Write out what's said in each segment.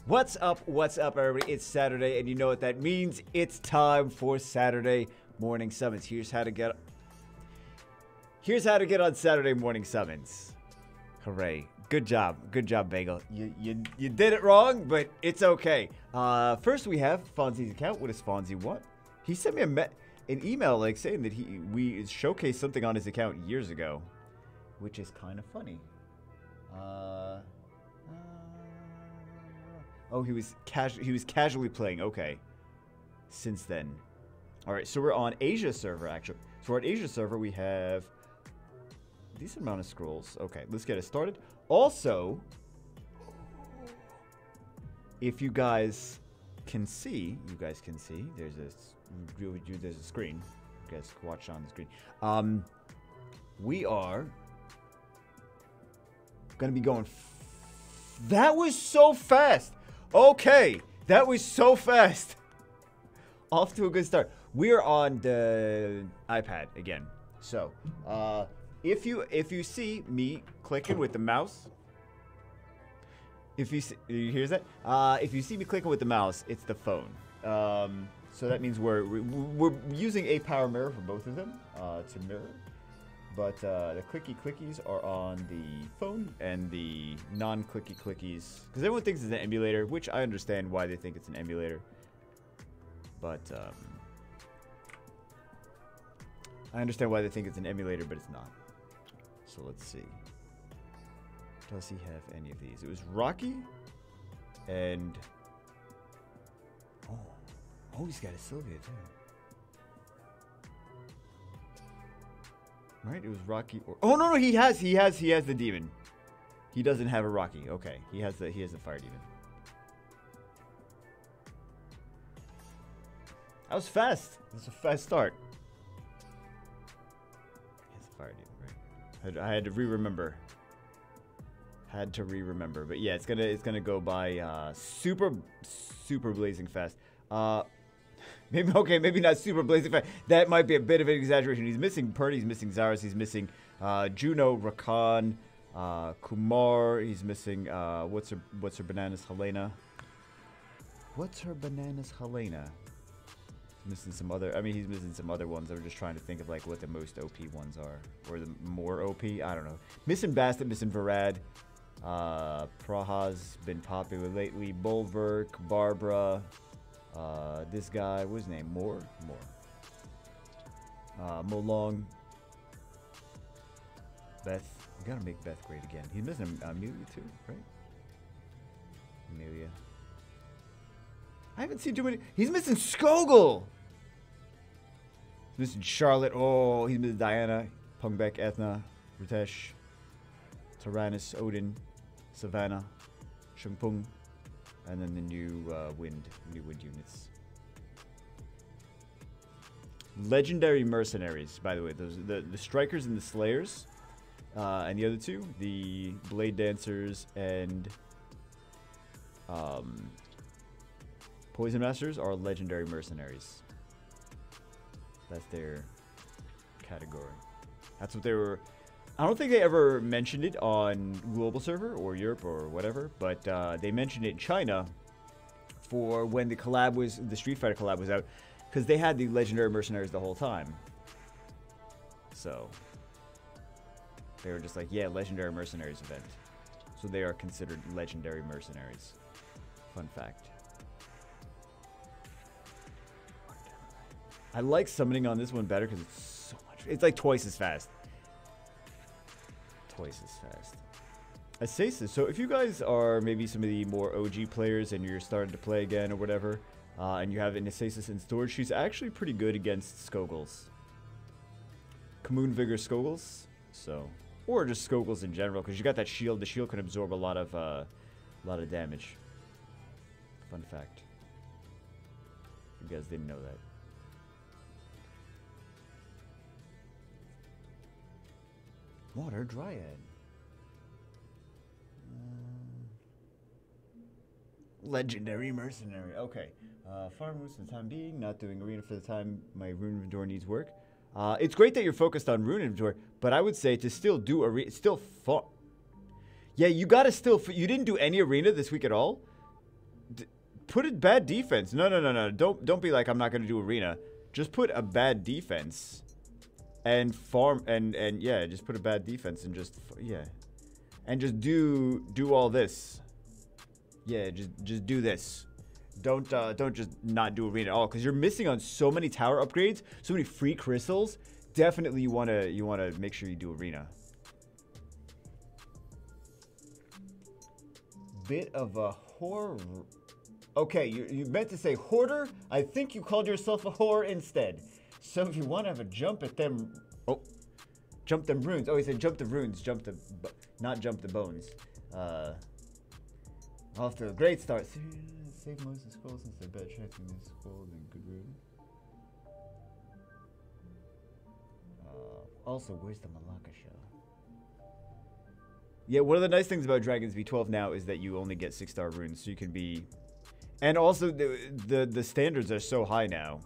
What's up, everybody? It's Saturday, and you know what that means. It's time for Saturday morning summons. Here's how to get on Saturday morning summons. Hooray. Good job, Bagel. You did it wrong, but it's okay. First we have Fonzie's account. What does Fonzie want? He sent me an email like saying that we showcased something on his account years ago, which is kind of funny. Oh, he was casually playing. Okay. Since then. All right, so we're on Asia server actually. So we're on Asia server. We have a decent amount of scrolls. Okay, let's get it started. Also, if you guys can see, there's a screen. You guys can watch on the screen. We are gonna be going. That was so fast. Okay, that was so fast. Off to a good start. We're on the iPad again. So, if you see me clicking with the mouse, if you hear that? If you see me clicking with the mouse, it's the phone. So that means we're using a power mirror for both of them to mirror. But the clicky clickies are on the phone, and the non-clicky clickies, because everyone thinks it's an emulator, which I understand why they think it's an emulator. But I understand why they think it's an emulator, but it's not. So let's see. Does he have any of these? It was Rocky, and oh, he's got a Sylvia too. Right, it was Rocky or no, he has the demon. He doesn't have a Rocky. Okay, he has the fire demon. That was fast. That was a fast start. He has a fire demon, right? I had to re-remember. But yeah, it's gonna go by super blazing fast. Maybe not super blazing fast. That might be a bit of an exaggeration. He's missing Purdy, he's missing Zaris, he's missing Juno, Rakan, Kumar, he's missing what's her bananas Helena. He's missing some other, he's missing some other ones. I'm just trying to think of like what the most OP ones are. Or the more OP, I don't know. Missing Bastet, missing Varad. Praha's been popular lately. Bulwark, Barbara. This guy, what's his name? Moore. Molong. Beth. We gotta make Beth great again. He's missing Amelia too, right? Amelia. I haven't seen too many. He's missing Skogel. He's missing Charlotte. Oh, he's missing Diana. Pungbek, Ethna, Ritesh, Tyrannus, Odin, Savannah, Shungpung. And then the new wind units. Legendary mercenaries, by the way. Those the strikers and the slayers, and the other two, the blade dancers and poison masters, are legendary mercenaries. That's their category. That's what they were. I don't think they ever mentioned it on global server or Europe or whatever, but they mentioned it in China for when the Street Fighter collab was out, because they had the legendary mercenaries the whole time. So they were just like, yeah, legendary mercenaries event. So they are considered legendary mercenaries. Fun fact. I like summoning on this one better because it's so much. It's like twice as fast. Asasis. So if you guys are maybe some of the more OG players and you're starting to play again or whatever, and you have an Asasis in storage, she's actually pretty good against Skogels. Kamoon Vigor Skogels. So, or just Skogels in general, because you got that shield. The shield can absorb a lot of damage. Fun fact. You guys didn't know that. Water Dryad. Legendary mercenary. Okay. Farm moves for the time being. Not doing arena for the time my rune inventory needs work. It's great that you're focused on rune inventory, but I would say to still do arena. Still fun. Yeah, you gotta still. You didn't do any arena this week at all. put it bad defense. No. Don't be like, I'm not gonna do arena. Just put a bad defense and farm and yeah, just put a bad defense and just yeah. And just do all this. Yeah, just do this. Don't just not do arena at all, because you're missing on so many tower upgrades, so many free crystals. Definitely you wanna make sure you do arena. Bit of a whore. Okay, you meant to say hoarder. I think you called yourself a whore instead. So if you want to have a jump at them, jump them runes. Oh, he said jump the runes, not jump the bones. Off to a great start. Save most of the scrolls since they're better checking the scrolls than good rune. Also, where's the Malacca show? Yeah, one of the nice things about Dragons V12 now is that you only get 6-star runes, so you can be... And also, the standards are so high now.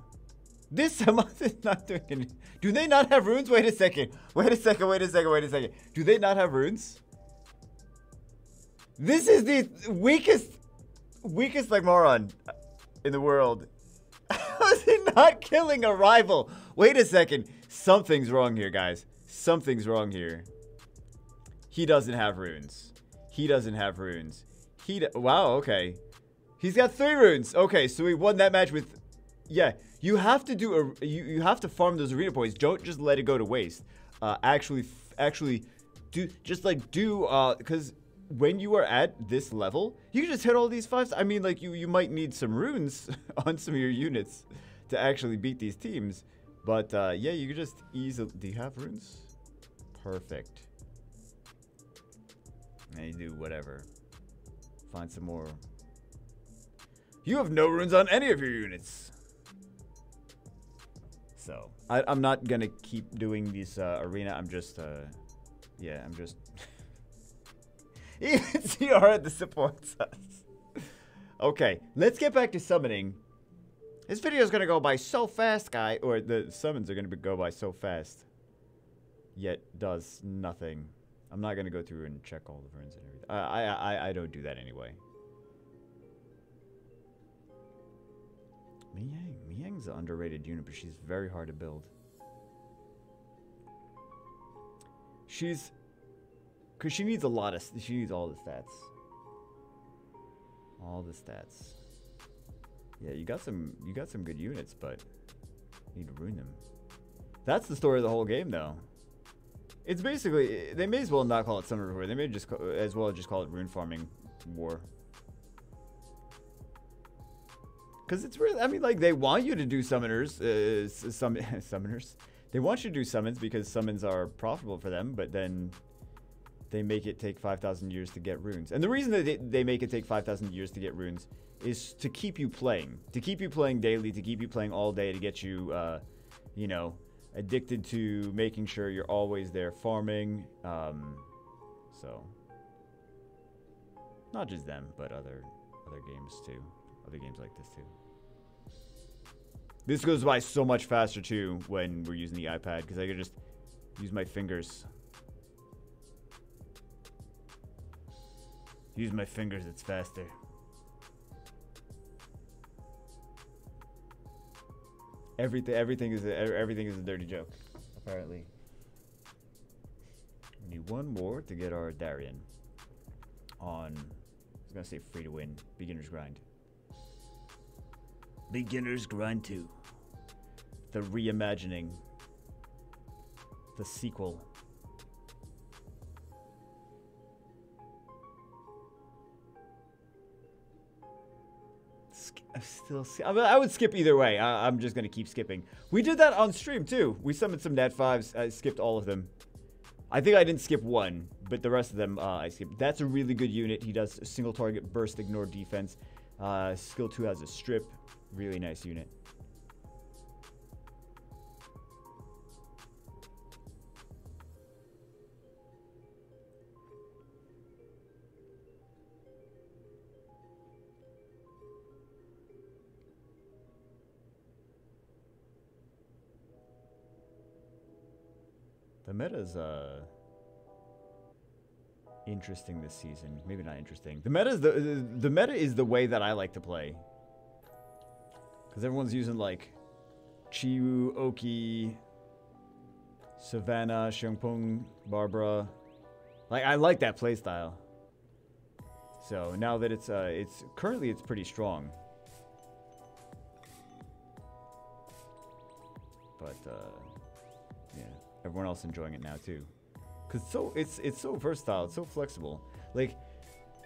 This month is not doing any... Do they not have runes? Wait a second. Wait a second. Do they not have runes? This is the weakest like moron in the world. How is he not killing a rival? Wait a second. Something's wrong here, guys. Something's wrong here. He doesn't have runes. Wow, okay. He's got 3 runes. Okay, so we won that match with... Yeah, you have to do you have to farm those arena points. Don't just let it go to waste. Actually do because when you are at this level, you can just hit all these 5s. I mean, like you might need some runes on some of your units to actually beat these teams. But yeah, you can just easily... Do you have runes? Perfect. And you do whatever. Find some more. You have no runes on any of your units. So, I'm not gonna keep doing these arena. I'm just, yeah, I'm just... Even CR disappoints us. Okay, let's get back to summoning. This video is gonna go by so fast, guy. Or the summons are gonna go by so fast. Yet does nothing. I'm not gonna go through and check all the runes and everything. I don't do that anyway. Miang's an underrated unit, but she's very hard to build. Because she needs a lot of... She needs all the stats. All the stats. Yeah, you got some good units, but you need to ruin them. That's the story of the whole game, though. It's basically... They may as well not call it Summoner War. They may just as well just call it Rune Farming War. Because it's really, I mean, like, they want you to do summoners, summoners. They want you to do summons because summons are profitable for them, but then they make it take 5,000 years to get runes. And the reason that they make it take 5,000 years to get runes is to keep you playing. To keep you playing daily, to keep you playing all day, to get you, you know, addicted to making sure you're always there farming. So, not just them, but other games too. Other games like this too. This goes by so much faster too when we're using the iPad, because I could just use my fingers. Use my fingers, it's faster. Everything is a dirty joke, apparently. We need one more to get our Darien on. I was gonna say free to win, beginner's grind. Beginner's Grind 2. The reimagining. The sequel. I would skip either way. I'm just going to keep skipping. We did that on stream too. We summoned some Nat 5s. I skipped all of them. I think I didn't skip one, but the rest of them I skipped. That's a really good unit. He does single target burst, ignore defense. Skill 2 has a strip. Really nice unit. The meta's interesting this season. Maybe not interesting. The meta is the way that I like to play. Because everyone's using like Chiyu, Oki, Savannah, Xiangpeng, Barbara. Like, I like that playstyle. So now that it's currently it's pretty strong. But yeah, everyone else enjoying it now too. Cause it's so versatile, it's so flexible. Like,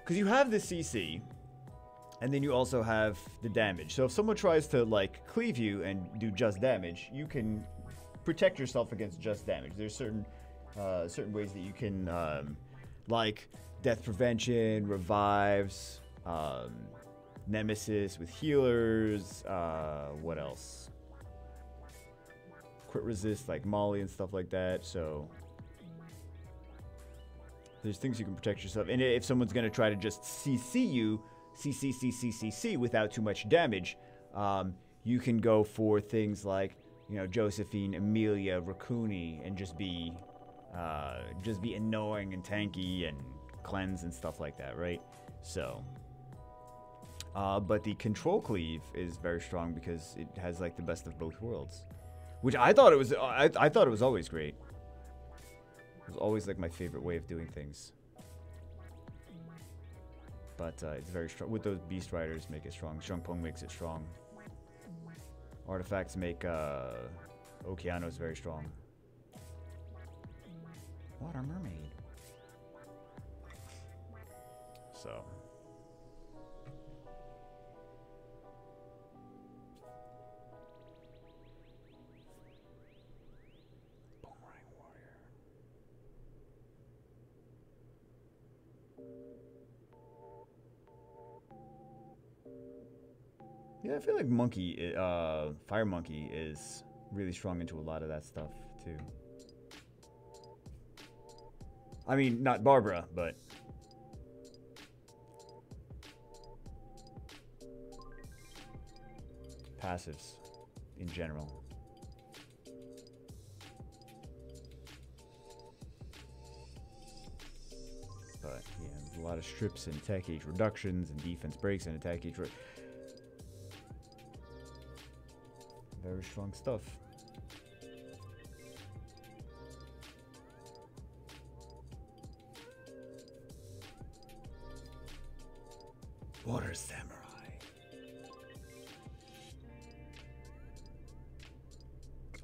cause you have the CC, and then you also have the damage. So if someone tries to like cleave you and do just damage, you can protect yourself against just damage. There's certain ways that you can like death prevention, revives, nemesis with healers. What else? Crit resist like Molly and stuff like that. So there's things you can protect yourself. And if someone's gonna try to just CC you, CC without too much damage, you can go for things like, you know, Josephine, Amelia, Rakuni, and just be annoying and tanky and cleanse and stuff like that, right? So, but the control cleave is very strong because it has like the best of both worlds, which I thought it was. I thought it was always great. It was always like my favorite way of doing things. But it's very strong. With those Beast Riders, make it strong. Xiangpeng makes it strong. Artifacts make Okeanos very strong. Water Mermaid. So. Boomerang Warrior. Yeah, I feel like Monkey, Fire Monkey is really strong into a lot of that stuff too. I mean, not Barbara, but passives in general. But yeah, there's a lot of strips and attack age reductions and defense breaks and attack age. Very strong stuff. Water Samurai.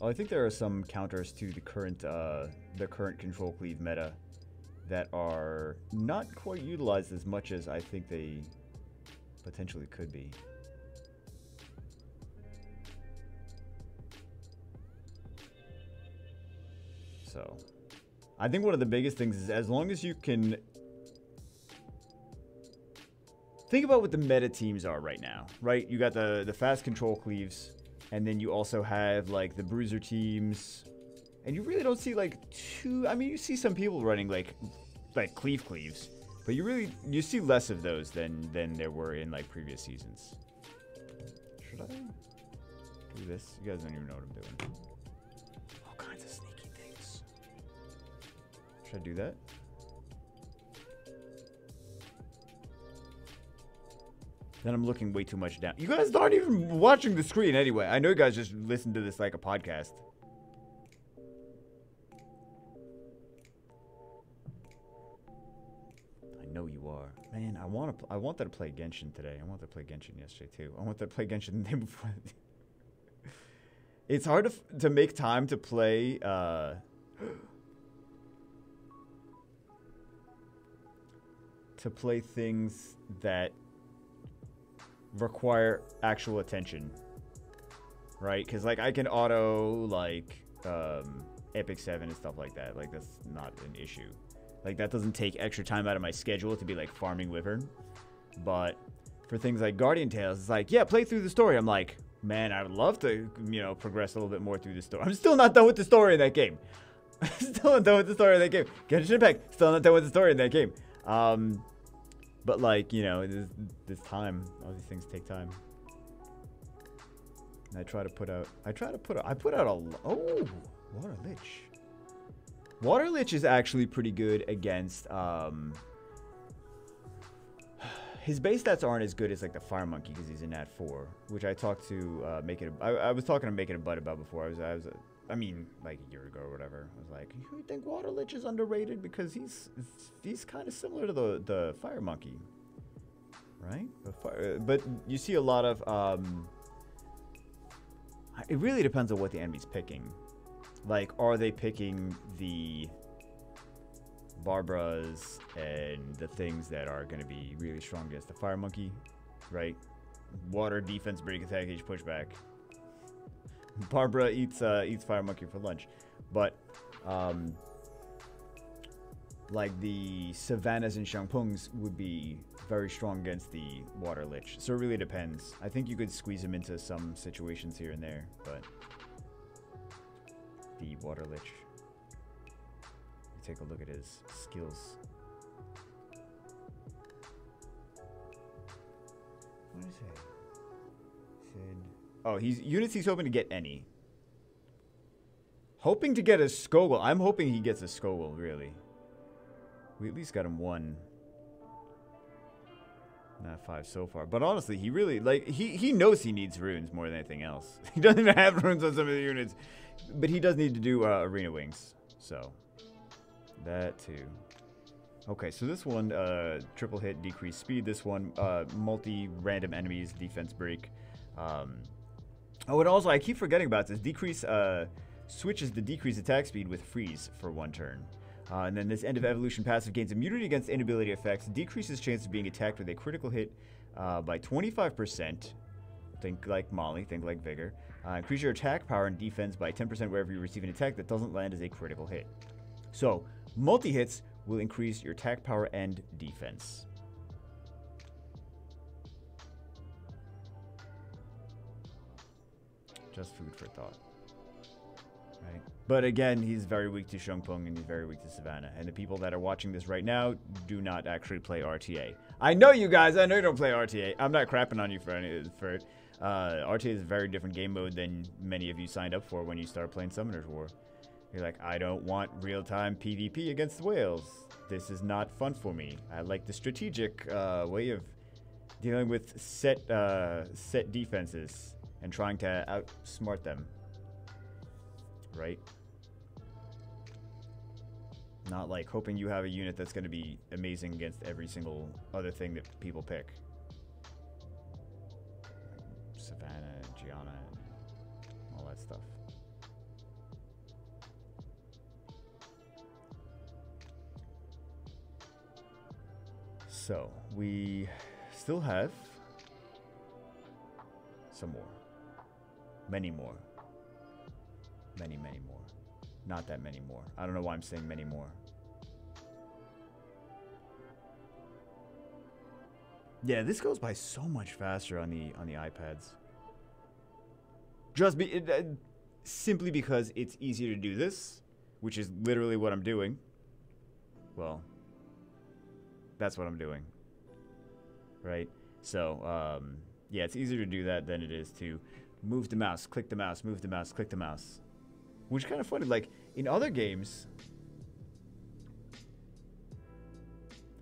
Oh, I think there are some counters to the current control cleave meta that are not quite utilized as much as I think they potentially could be. So, I think one of the biggest things is as long as you can think about what the meta teams are right now, right? You got the fast control cleaves, and then you also have like the bruiser teams, and you really don't see like I mean, you see some people running like cleaves, but you see less of those than there were in like previous seasons. Should I do this? You guys don't even know what I'm doing. All kinds of sneaky things. Should I do that? Then I'm looking way too much down. You guys aren't even watching the screen anyway. I know you guys just listen to this like a podcast. I know you are. Man, I wanted to play Genshin today. I wanted to play Genshin yesterday too. I wanted to play Genshin the day before. It's hard to make time to play things that require actual attention, right? Because like I can auto like Epic 7 and stuff like that. Like that's not an issue. Like that doesn't take extra time out of my schedule to be like farming Wyvern. But for things like Guardian Tales, it's like, yeah, play through the story. I'm like, man, I would love to, you know, progress a little bit more through the story. I'm still not done with the story in that game. Still not done with the story in that game. Genshin Impact, still not done with the story in that game. But like, you know, this time, all these things take time. And I put out a, oh, Water Lich. Water Lich is actually pretty good against, his base stats aren't as good as like the Fire Monkey because he's in Nat 4, which I talked to I was talking to Make It a Bud about before. I mean, like a year ago or whatever. I was like, you think Water Lich is underrated because he's kind of similar to the Fire Monkey, right? But you see a lot of it really depends on what the enemy's picking. Like, are they picking the Barbaras and the things that are going to be really strong against the Fire Monkey, right? Water, defense, break, attack, age, pushback. Barbara eats Fire Monkey for lunch. But, like the Savannas and Shangpungs would be very strong against the Water Lich. So it really depends. I think you could squeeze him into some situations here and there, but the Water Lich. Take a look at his skills. What is it? Oh, units he's hoping to get any. Hoping to get a Skogul. I'm hoping he gets a Skogul, really. We at least got him one. Not 5 so far. But honestly, he really, like, he knows he needs runes more than anything else. He doesn't even have runes on some of the units. But he does need to do Arena Wings. So, that too. Okay, so this one, triple hit, decrease speed. This one, multi-random enemies, defense break. Oh, and also, I keep forgetting about this. Decrease, switches the decrease attack speed with freeze for 1 turn. And then this end of evolution passive gains immunity against inability effects, decreases chance of being attacked with a critical hit by 25%. Think like Molly, think like Vigor. Increase your attack power and defense by 10% wherever you receive an attack that doesn't land as a critical hit. So, multi-hits will increase your attack power and defense. Just food for thought. Right? But again, he's very weak to Shangpung and he's very weak to Savannah. And the people that are watching this right now do not actually play RTA. I know you guys, I know you don't play RTA. I'm not crapping on you for it. RTA is a very different game mode than many of you signed up for when you start playing Summoner's War. You're like, I don't want real-time PvP against whales. This is not fun for me. I like the strategic way of dealing with set defenses and trying to outsmart them. Right? Not like hoping you have a unit that's going to be amazing against every single other thing that people pick. Savannah, Gianna, all that stuff. So, we still have some more. Many more. Many, many more. Not that many more. I don't know why I'm saying many more. Yeah, this goes by so much faster on the iPads. Simply because it's easier to do this, which is literally what I'm doing. Well, that's what I'm doing. Right? So, yeah, it's easier to do that than it is to move the mouse, click the mouse, move the mouse, click the mouse. Which is kind of funny. Like, in other games,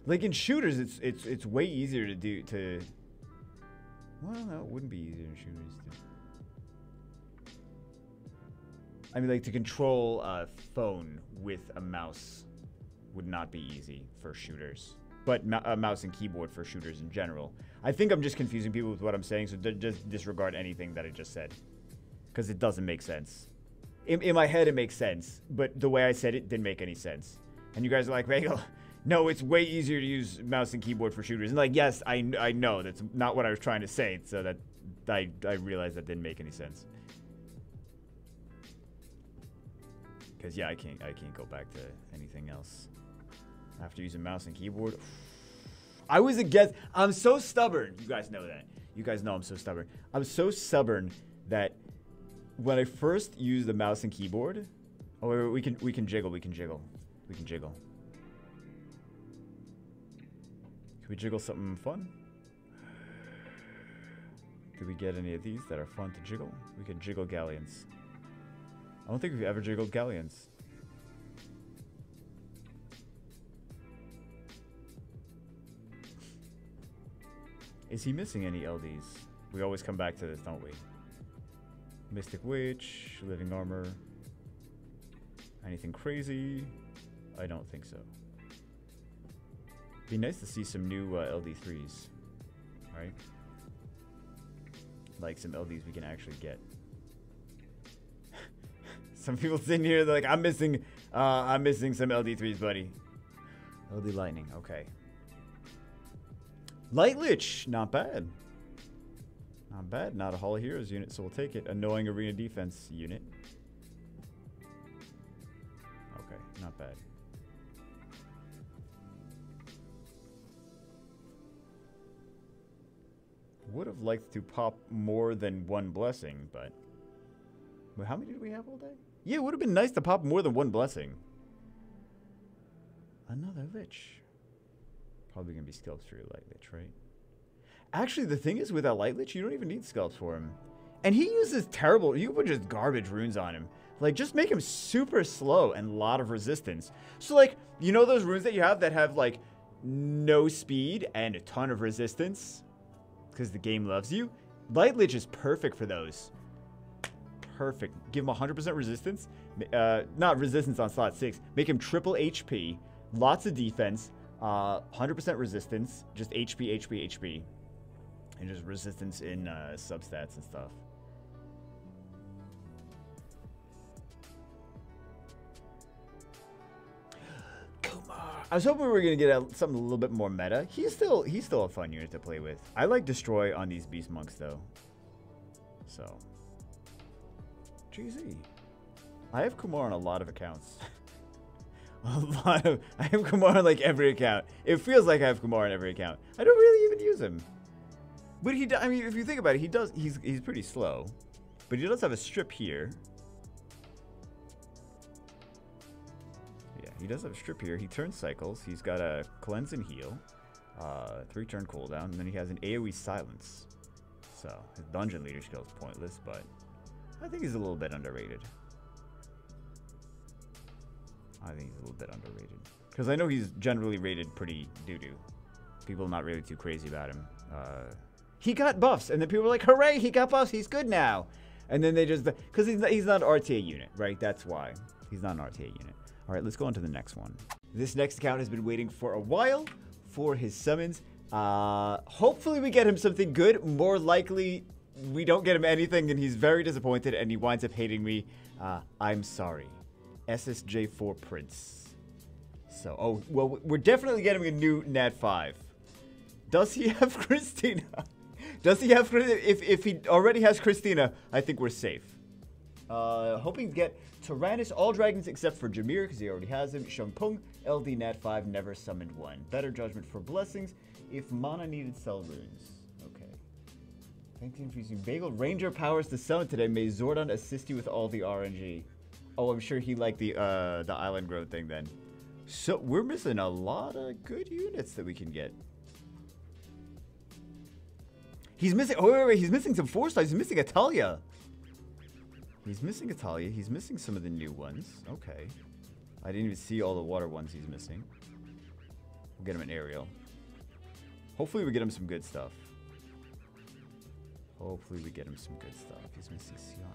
like in shooters, it's way easier to do well, no, it wouldn't be easier in shooters I mean, like, to control a phone with a mouse would not be easy for shooters. But a mouse and keyboard for shooters in general. I think I'm just confusing people with what I'm saying, so just disregard anything that I just said. Because it doesn't make sense. In my head, it makes sense. But the way I said it didn't make any sense. And you guys are like, Bagel, no, it's way easier to use mouse and keyboard for shooters. And like, yes, I know. That's not what I was trying to say. So that I realized that didn't make any sense. Because, yeah, I can't go back to anything else. After using mouse and keyboard. I was against. I'm so stubborn. You guys know that. You guys know I'm so stubborn. I'm so stubborn that when I first used the mouse and keyboard. Oh, wait, we can jiggle. We can jiggle. We can jiggle. Can we jiggle something fun? Did we get any of these that are fun to jiggle? We can jiggle galleons. I don't think we've ever jiggled galleons. Is he missing any LDs? We always come back to this, don't we? Mystic Witch, Living Armor. Anything crazy? I don't think so. Be nice to see some new LD3s, right? Like some LDs we can actually get. Some people sitting here, they're like, I'm missing some LD3s, buddy. LD Lightning, okay. Light Lich, not bad. Not bad, not a Hall of Heroes unit, so we'll take it. Annoying Arena Defense unit. Okay, not bad. Would have liked to pop more than one blessing, but... Wait, how many did we have all day? Yeah, it would have been nice to pop more than one blessing. Another Lich. Probably going to be Sculpts for your Light Lich, right? Actually, the thing is, with that Light Lich, you don't even need Sculpts for him. And he uses terrible... You can put just garbage runes on him. Like, just make him super slow and a lot of resistance. So, like, you know those runes that you have that have, like, no speed and a ton of resistance? Because the game loves you? Light Lich is perfect for those. Perfect. Give him 100% resistance. Not resistance on slot 6. Make him triple HP. Lots of defense. 100% resistance. Just HP, HP, HP. And just resistance in substats and stuff. I was hoping we were gonna get something a little bit more meta. He's still a fun unit to play with. I like Destroy on these Beast Monks though. So, GZ. I have Kumar on a lot of accounts. I have Kumar on like every account. It feels like I have Kumar on every account. I don't really even use him. But I mean, if you think about it, he's pretty slow. But he does have a strip here. He does have a strip here. He turns cycles. He's got a cleanse and heal. 3-turn cooldown. And then he has an AoE silence. So his dungeon leader skill is pointless, but I think he's a little bit underrated. Because I know he's generally rated pretty doo-doo. People not really too crazy about him. He got buffs, and then people were like, hooray, he got buffs, he's good now. And then they just... Because he's not an RTA unit, right? That's why. He's not an RTA unit. All right, let's go on to the next one. This next account has been waiting for a while for his summons. Hopefully we get him something good. More likely, we don't get him anything, and he's very disappointed, and he winds up hating me. I'm sorry. SSJ4 Prince. So, oh, well, we're definitely getting a new Nat 5. Does he have Christina? Does he have Christina? If he already has Christina, I think we're safe. Hoping to get Tyrannus, all dragons except for Jameer, because he already has him. Shungpung, LD Nat 5, never summoned one. Better judgment for blessings if mana needed sell runes. Okay. Thank you for using Bagel. Ranger powers to summon today. May Zordon assist you with all the RNG. Oh, I'm sure he liked the island growth thing then. So we're missing a lot of good units that we can get. He's missing. Oh wait, he's missing some 4-stars. He's missing Atalia. He's missing Atalia. He's missing some of the new ones. Okay. I didn't even see all the water ones he's missing. We'll get him an Ariel. Hopefully we get him some good stuff. Hopefully we get him some good stuff. He's missing Ciara.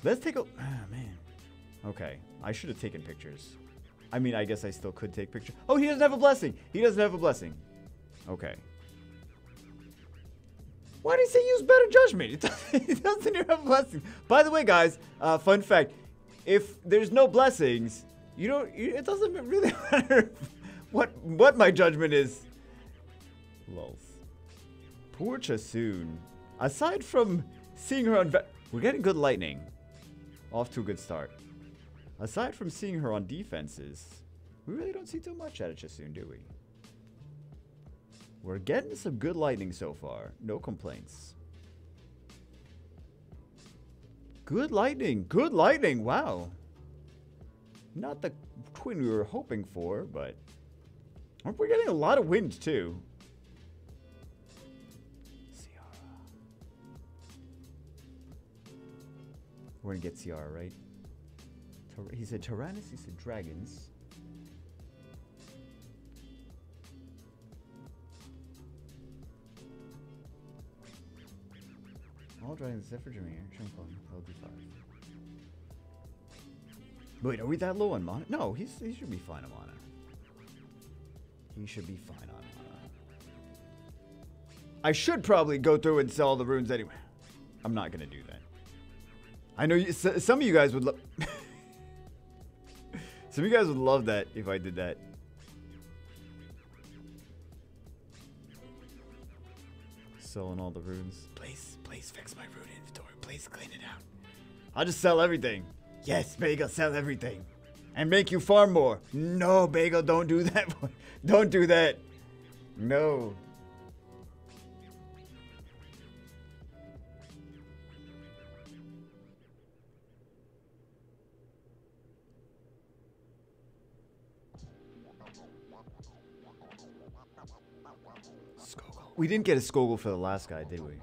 Let's take a... Ah, man. Okay. I should have taken pictures. I mean, I guess I still could take pictures. Oh, he doesn't have a blessing. He doesn't have a blessing. Okay. Why did he say use better judgment? It doesn't even have a blessing. By the way, guys, fun fact. If there's no blessings, it doesn't really matter what my judgment is. Lulz. Poor Chasun. Aside from seeing her on... We're getting good lightning. Off to a good start. Aside from seeing her on defenses, we really don't see too much out of Chasun, do we? We're getting some good lightning so far. No complaints. Good lightning. Good lightning. Wow. Not the twin we were hoping for, but... We're getting a lot of wind, too. Ciara. We're gonna get Ciara, right? He said Tyrannus, he said dragons. All dragons except for Jameer. Tranquil. Level 5. Wait, are we that low on mana? No, he should be fine on mana. He should be fine on mana. I should probably go through and sell the runes anyway. I'm not gonna do that. I know some of you guys would love. Some of you guys would love that if I did that. Selling all the runes. Please fix my rune inventory. Please clean it out. I'll just sell everything. Yes, Bagel, sell everything. And make you farm more. No, Bagel, don't do that. Don't do that. No. Skogul. We didn't get a Skogul for the last guy, did we?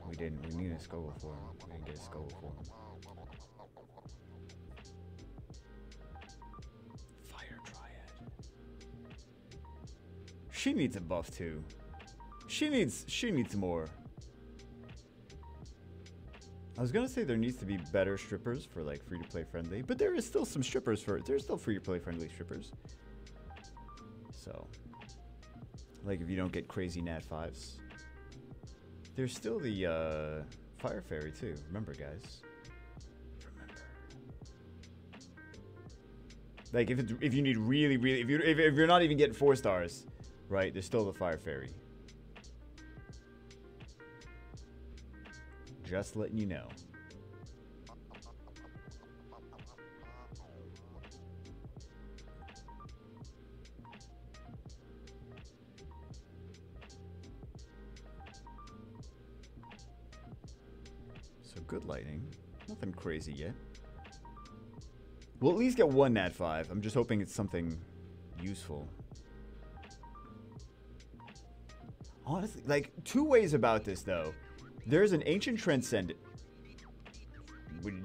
We didn't. We needed a Skogul for him. We didn't get a Skogul for him. Fire Dryad. She needs a buff too. She needs more. I was gonna say there needs to be better strippers for like free to play friendly, but there is still some strippers there's still free to play friendly strippers. So, like if you don't get crazy nat 5s, there's still the Fire Fairy too. Remember, guys. Remember. Like if you need really if you're not even getting 4 stars, right? There's still the Fire Fairy. Just letting you know. So good lighting. Nothing crazy yet. We'll at least get one nat 5. I'm just hoping it's something useful. Honestly, like, 2 ways about this, though. There's an Ancient Transcendent.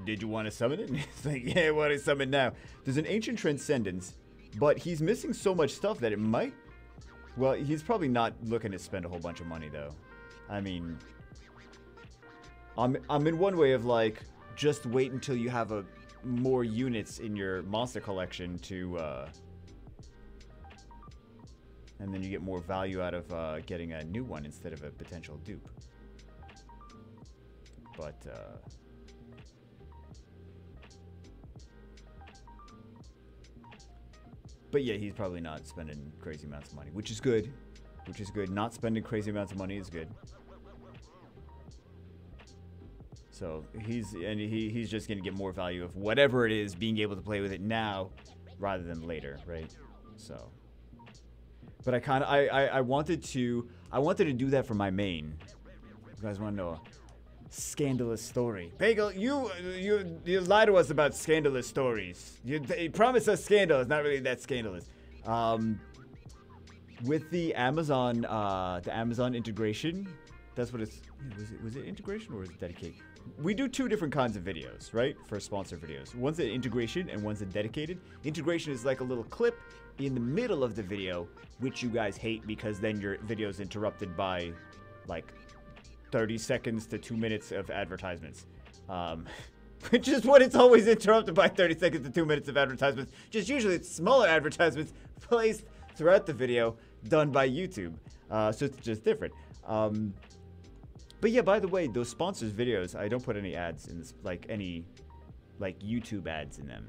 Did you want to summon it? It's like, yeah, I want to summon now. There's an Ancient Transcendence, but he's missing so much stuff that it might... Well, he's probably not looking to spend a whole bunch of money, though. I mean... I'm in one way of, like, just wait until you have more units in your monster collection to... and then you get more value out of getting a new one instead of a potential dupe. But yeah, he's probably not spending crazy amounts of money, which is good. Which is good. Not spending crazy amounts of money is good. So he's just gonna get more value of whatever it is, being able to play with it now rather than later, right? So, but I wanted to do that for my main. You guys want to know a scandalous story? Bagel, you lie to us about scandalous stories. You promised us scandal. It's not really that scandalous. With the Amazon integration, that's what it's. Was it integration or was it dedicated? We do 2 different kinds of videos, right? For sponsor videos. One's an integration and one's a dedicated. Integration is like a little clip in the middle of the video, which you guys hate because then your video is interrupted by like 30 seconds to 2 minutes of advertisements. Which is what it's always interrupted by, 30 seconds to 2 minutes of advertisements. Just usually it's smaller advertisements placed throughout the video done by YouTube. So it's just different. But yeah, by the way, those sponsors videos, I don't put any ads in this, like any YouTube ads in them.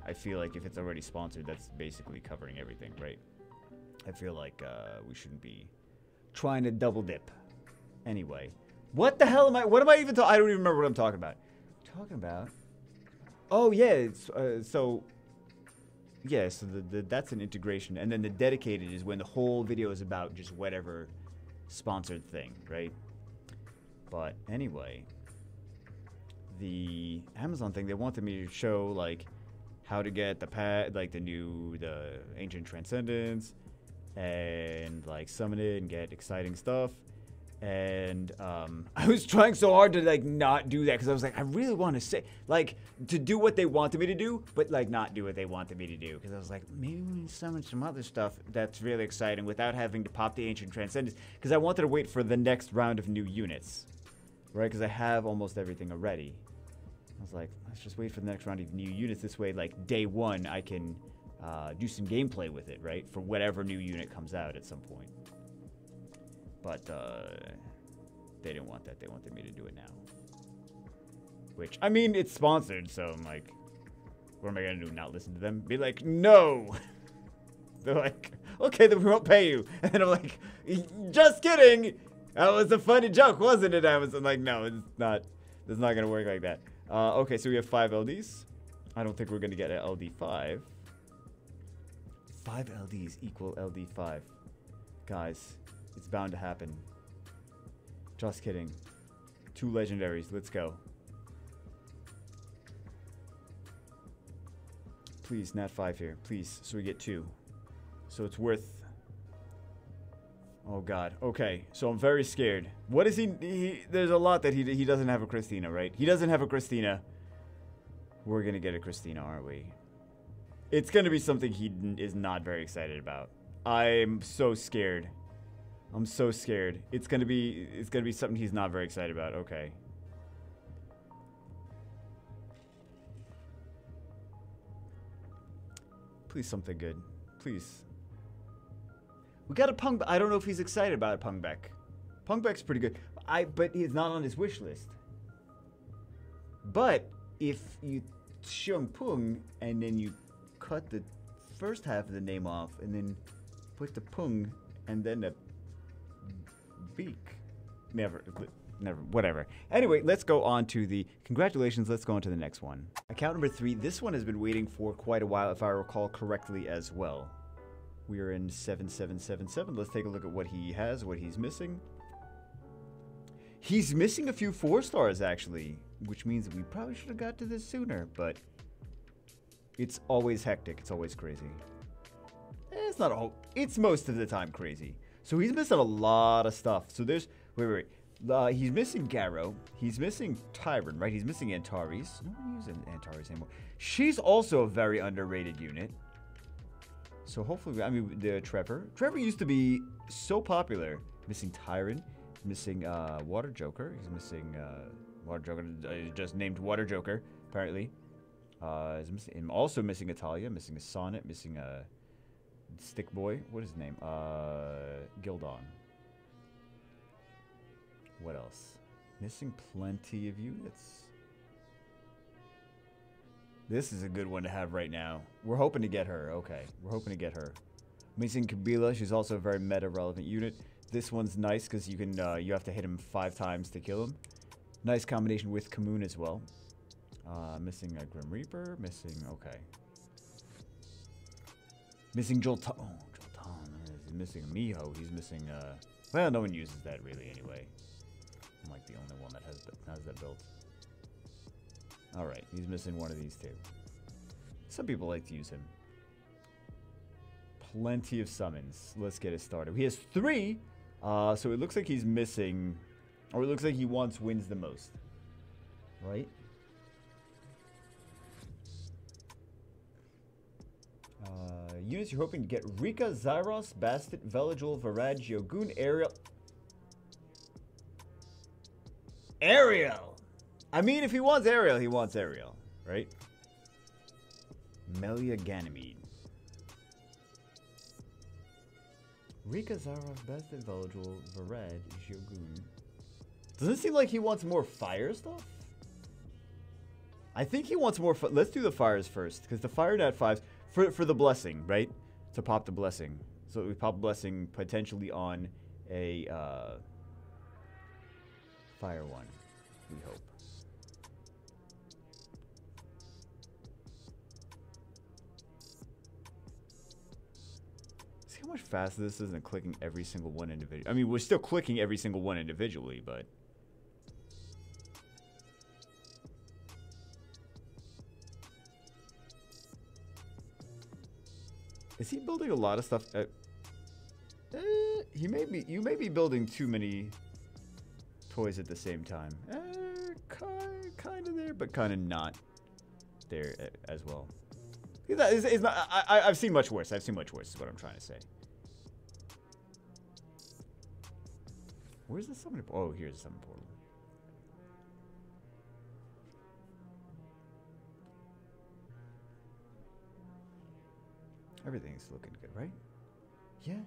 I feel like if it's already sponsored, that's basically covering everything, right? I feel like we shouldn't be trying to double dip. Anyway, what the hell am I? What am I even talking? I don't even remember what I'm talking about. Oh yeah, it's, so that's an integration, and then the dedicated is when the whole video is about just whatever sponsored thing, right? But anyway, the Amazon thing, they wanted me to show like how to get the the Ancient Transcendence and like summon it and get exciting stuff. And I was trying so hard to like not do that because I was like, I really want to say like to do what they wanted me to do, but like not do what they wanted me to do, because I was like, maybe we can summon some other stuff that's really exciting without having to pop the Ancient Transcendence, because I wanted to wait for the next round of new units. right? Because I have almost everything already. I was like, let's just wait for the next round of new units. This way, like, day one, I can do some gameplay with it, right? For whatever new unit comes out at some point. But they didn't want that. They wanted me to do it now. Which, I mean, it's sponsored, so I'm like, what am I going to do? Not listen to them? Be like, no! They're like, okay, then we won't pay you. And then I'm like, just kidding! That was a funny joke, wasn't it? I'm like, no, it's not. It's not going to work like that. Okay, so we have 5 LDs. I don't think we're going to get an LD5. 5 LDs equal LD5. Guys, it's bound to happen. Just kidding. 2 legendaries. Let's go. Please, nat 5 here. Please, so we get 2. So it's worth... Oh, God. Okay, so I'm very scared. What is he... There's a lot that he doesn't have a Christina, right? He doesn't have a Christina. We're going to get a Christina, aren't we? It's going to be something he is not very excited about. I'm so scared. I'm so scared. It's going to be something he's not very excited about. Okay. Please, something good. Please. We got a Pung. I don't know if he's excited about a Pungbeck. Pungbeck's pretty good. But he's not on his wish list. But if you Xiong Pung and then you cut the first half of the name off and then put the Pung and then the beak. Never. Whatever. Anyway, let's go on to the congratulations. Let's go on to the next one. Account number 3. This one has been waiting for quite a while, if I recall correctly as well. We are in 7777. Let's take a look at what he has, what he's missing. He's missing a few 4 stars actually, which means that we probably should have got to this sooner, but it's always hectic. It's always crazy. It's not all. It's most of the time crazy. So he's missing a lot of stuff. So there's wait. He's missing Garo. He's missing Tyron, right? He's missing Antares. No one uses Antares anymore. She's also a very underrated unit. So hopefully, I mean, the Trevor. Trevor used to be so popular. Missing Tyron. Missing Water Joker. He's missing Water Joker. Just named Water Joker, apparently. I'm also missing Italia. Missing a Sonnet. Missing a Stick Boy. What is his name? Gildon. What else? Missing plenty of units. This is a good one to have right now. We're hoping to get her. Okay, we're hoping to get her. Missing Kabila. She's also a very meta-relevant unit. This one's nice because you can you have to hit him 5 times to kill him. Nice combination with Kamoon as well. Missing a Grim Reaper. Missing. Okay. Missing Jolton. Oh, Jolton. He's missing a Miho. He's missing. Well, no one uses that really anyway. I'm like the only one that has that built. Alright, he's missing one of these 2. Some people like to use him. Plenty of summons. Let's get it started. He has 3, so it looks like he's missing, or it looks like he wins the most. Right? Units you're hoping to get: Rika, Zyros, Bastet, Veligil, Varad, Yogun, Ariel. Ariel! I mean, if he wants Ariel, he wants Ariel, right? Melia Ganymede. Rika, Zyros, Bastet, Veligil, Varad, Yogun. Doesn't it seem like he wants more fire stuff? I think he wants more. Let's do the fires first, because the fire nat 5s for the blessing, right? To pop the blessing. So we pop blessing potentially on a fire one. We hope. See how much faster this is than clicking every single one individually. I mean, we're still clicking every single one individually, but. Is he building a lot of stuff? You may be building too many toys at the same time. Kind of there, but kind of not there as well. It's not, I've seen much worse. I've seen much worse is what I'm trying to say. Where's the summon portal? Oh, here's the summon portal. Everything's looking good, right? Yeah.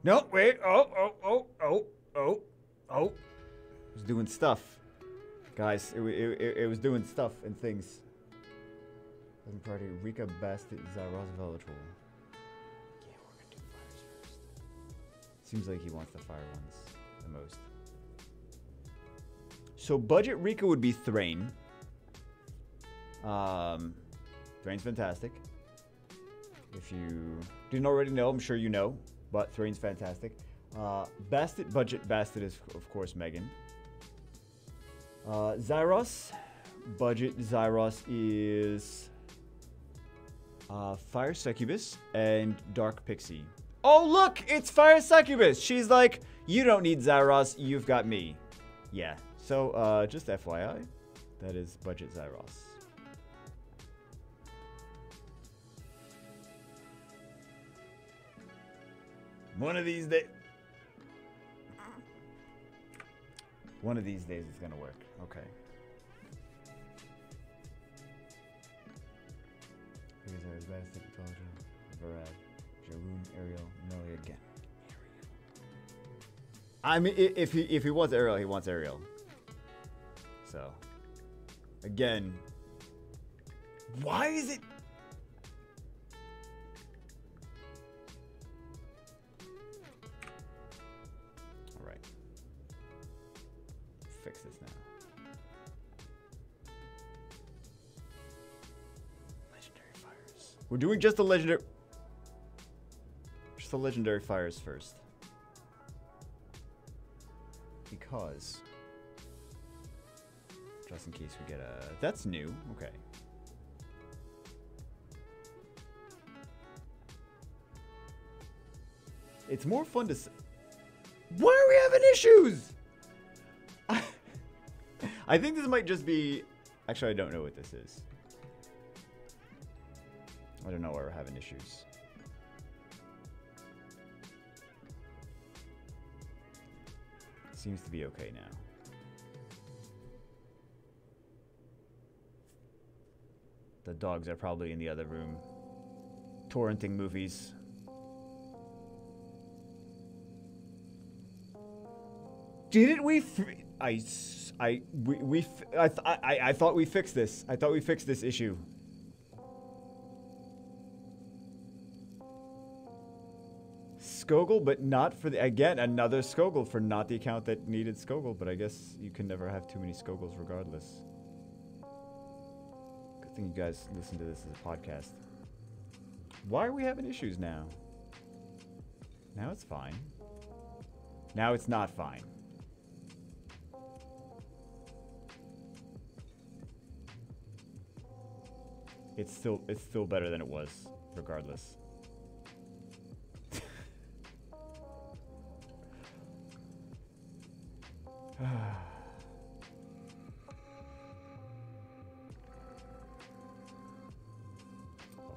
No, wait. Oh. I was doing stuff. Guys, it was doing stuff and things. Doesn't party. Rika Bastard Zyros eligible. Yeah, we're gonna do fires first. Seems like he wants the fire ones the most. So budget Rika would be Thrain. Thrain's fantastic. If you didn't already know, I'm sure you know, but Thrain's fantastic. Bastet, budget Bastet is, of course, Megan. Zyros, budget Zyros is Fire Succubus and Dark Pixie. Oh, look, it's Fire Succubus. She's like, you don't need Zyros, you've got me. Yeah, so just FYI, that is budget Zyros. One of these days it's gonna work. Okay. Here's our best intelligence. Varad, Jaroon, Ariel, Melia again. I mean, if he wants Ariel, he wants Ariel. So, again, why is it? All right, fix this now. Legendary fires. We're doing just the legendary fires first. Because, just in case we get a... That's new. Okay. It's more fun to... Why are we having issues? I think this might just be... Actually, I don't know what this is. I don't know why we're having issues. Seems to be okay now. The dogs are probably in the other room, torrenting movies. Didn't we? I thought we fixed this. I thought we fixed this issue. Skogul, but not for the... Again, another Skogul for not the account that needed Skogul, but I guess you can never have too many Skoguls regardless. Good thing you guys listen to this as a podcast. Why are we having issues now? Now it's fine. Now it's not fine. It's still better than it was, regardless. Of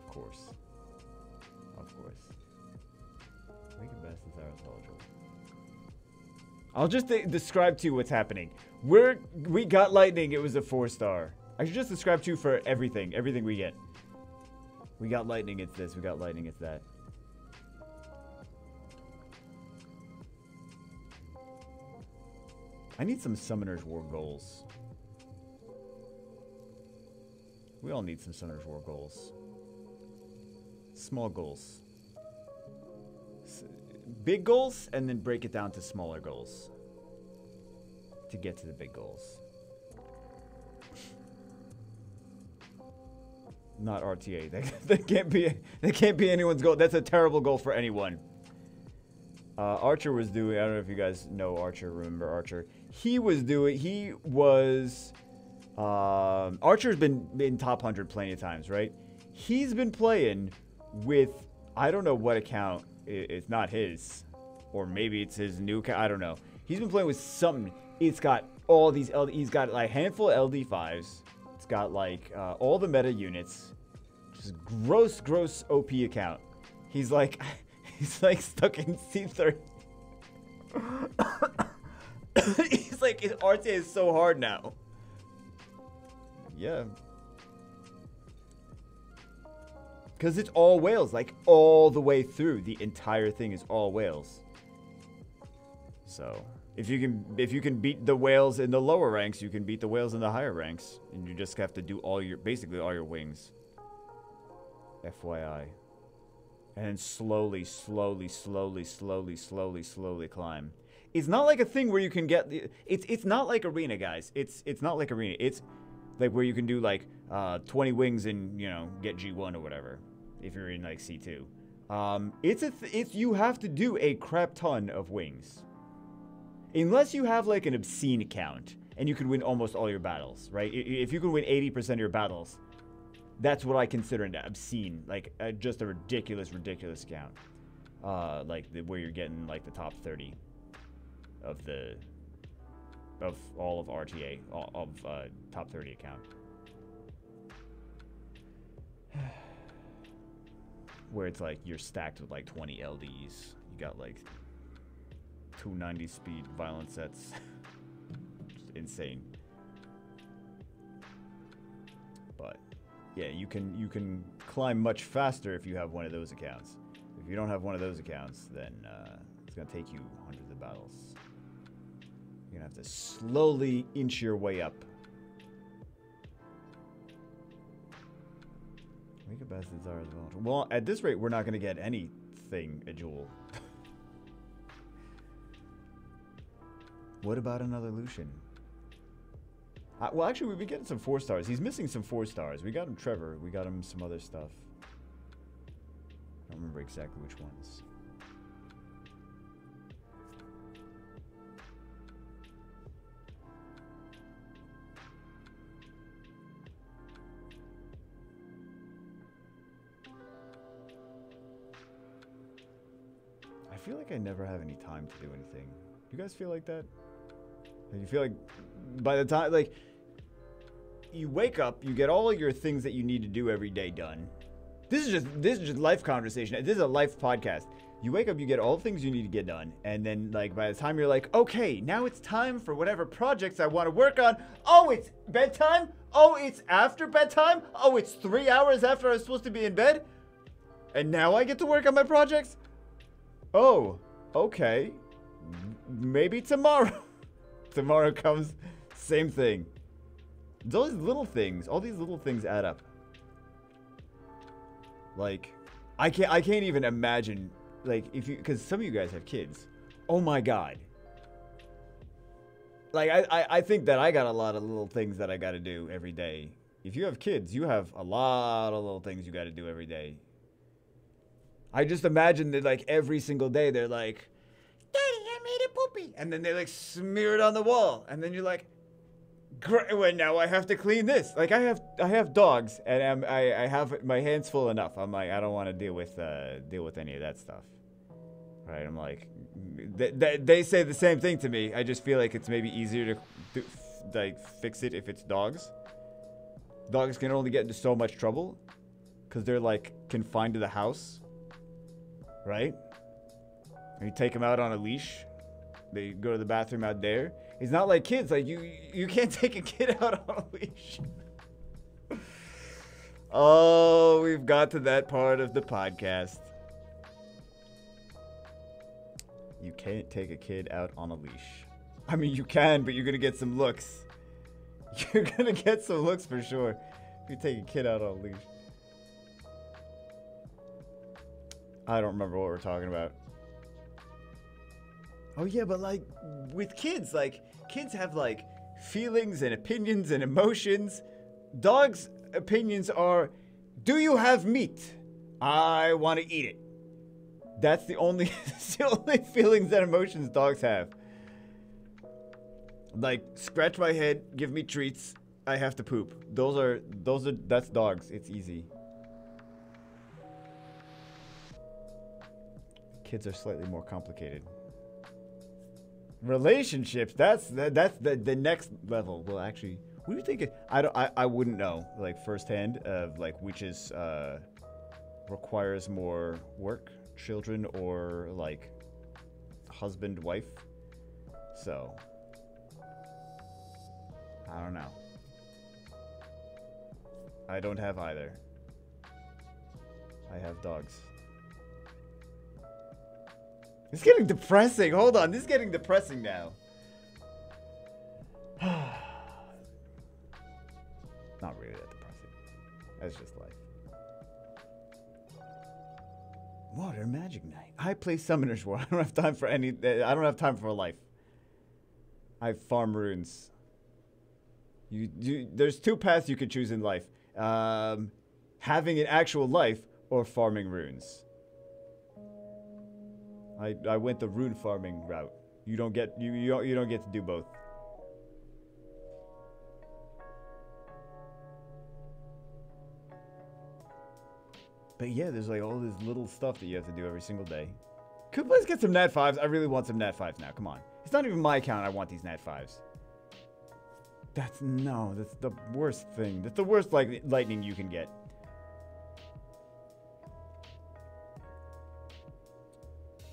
course. Make it best as eligible. I'll just describe to you what's happening. We got lightning. It was a 4-star. I should just describe to you for everything we get. We got lightning. It's this. We got lightning. It's that. I need some Summoner's War goals. We all need some Summoner's War goals. Small goals. Big goals, and then break it down to smaller goals. To get to the big goals. Not RTA. That can't be anyone's goal. That's a terrible goal for anyone. Archer was doing, I don't know if you guys know Archer, remember Archer. Archer's been in top 100 plenty of times, right? He's been playing with, I don't know what account, it's not his. Or maybe it's his new account, I don't know. He's been playing with something. It's got all these, he's got like a handful of LD5s. It's got like all the meta units. Just gross OP account. He's like stuck in C3. He's like, his RTA is so hard now. Yeah. Because it's all whales, like all the way through. The entire thing is all whales. So if you can beat the whales in the lower ranks, you can beat the whales in the higher ranks. And you just have to do basically all your wings. FYI. And then slowly climb. It's not like a thing where you can get it's not like Arena, guys. It's not like Arena. It's like where you can do like 20 wings and, you know, get G1 or whatever if you're in like C2. It's you have to do a crap ton of wings. Unless you have like an obscene account and you can win almost all your battles, right? If you can win 80% of your battles, that's what I consider an obscene, like just a ridiculous account. Like where you're getting like the top 30 of all of RTA, top 30 account. Where it's like you're stacked with like 20 LDs. You got like 290 speed violent sets. Insane. But yeah, you can climb much faster if you have one of those accounts. If you don't have one of those accounts, then it's gonna take you hundreds of battles. You're gonna have to slowly inch your way up. Wake bastards are as well. Well, at this rate, we're not gonna get anything a jewel. What about another Lucian? Well, actually, we've been getting some 4 stars. He's missing some 4 stars. We got him Trevor. We got him some other stuff. I don't remember exactly which ones. I feel like I never have any time to do anything. Do you guys feel like that? Like you feel like by the time, like, you wake up, you get all of your things that you need to do every day done. This is just life conversation. This is a life podcast. You wake up, you get all the things you need to get done, and then like by the time you're like, okay, now it's time for whatever projects I want to work on. Oh, it's bedtime. Oh, it's after bedtime. Oh, it's 3 hours after I was supposed to be in bed, and now I get to work on my projects. Oh, okay. Maybe tomorrow. Tomorrow comes, same thing. Those little things, all these little things add up. Like, I can't even imagine, like, if you, because some of you guys have kids. Oh my God. Like, I think that I got a lot of little things that I got to do every day. If you have kids, you have a lot of little things you got to do every day. I just imagine that, like, every single day they're like, Daddy, I made a poopy. And then they, like, smear it on the wall. And then you're like, great, well, now I have to clean this. Like, I have dogs, and I have my hands full enough. I'm like, I don't want to deal with any of that stuff. Right? I'm like, they say the same thing to me. I just feel like it's maybe easier to like, fix it if it's dogs. Dogs can only get into so much trouble because they're, like, confined to the house. Right? And you take them out on a leash. They go to the bathroom out there. It's not like kids. Like, you can't take a kid out on a leash. Oh, we've got to that part of the podcast. You can't take a kid out on a leash. I mean, you can, but you're going to get some looks. You're going to get some looks for sure if you take a kid out on a leash. I don't remember what we're talking about. Oh yeah, but like with kids, like kids have like feelings and opinions and emotions. Dogs' opinions are, do you have meat? I want to eat it. That's the only, that's the only feelings and emotions dogs have. Like, scratch my head, give me treats, I have to poop. That's dogs. It's easy. Kids are slightly more complicated. Relationships, that's the next level. Well, actually, what do you think? I wouldn't know, like, firsthand of like which is requires more work, children, or like husband, wife. So I don't know. I don't have either. I have dogs. It's getting depressing. Hold on. This is getting depressing now. Not really that depressing. That's just life. Water Magic Night. I play Summoner's War. I don't have time for any... I don't have time for life. I farm runes. There's two paths you could choose in life. Having an actual life or farming runes. I went the rune farming route. You don't get you don't get to do both. But yeah, there's like all this little stuff that you have to do every single day. Could please get some Nat 5s? I really want some Nat 5s now. Come on. It's not even my account. I want these Nat 5s. That's the worst thing. That's the worst like lightning you can get.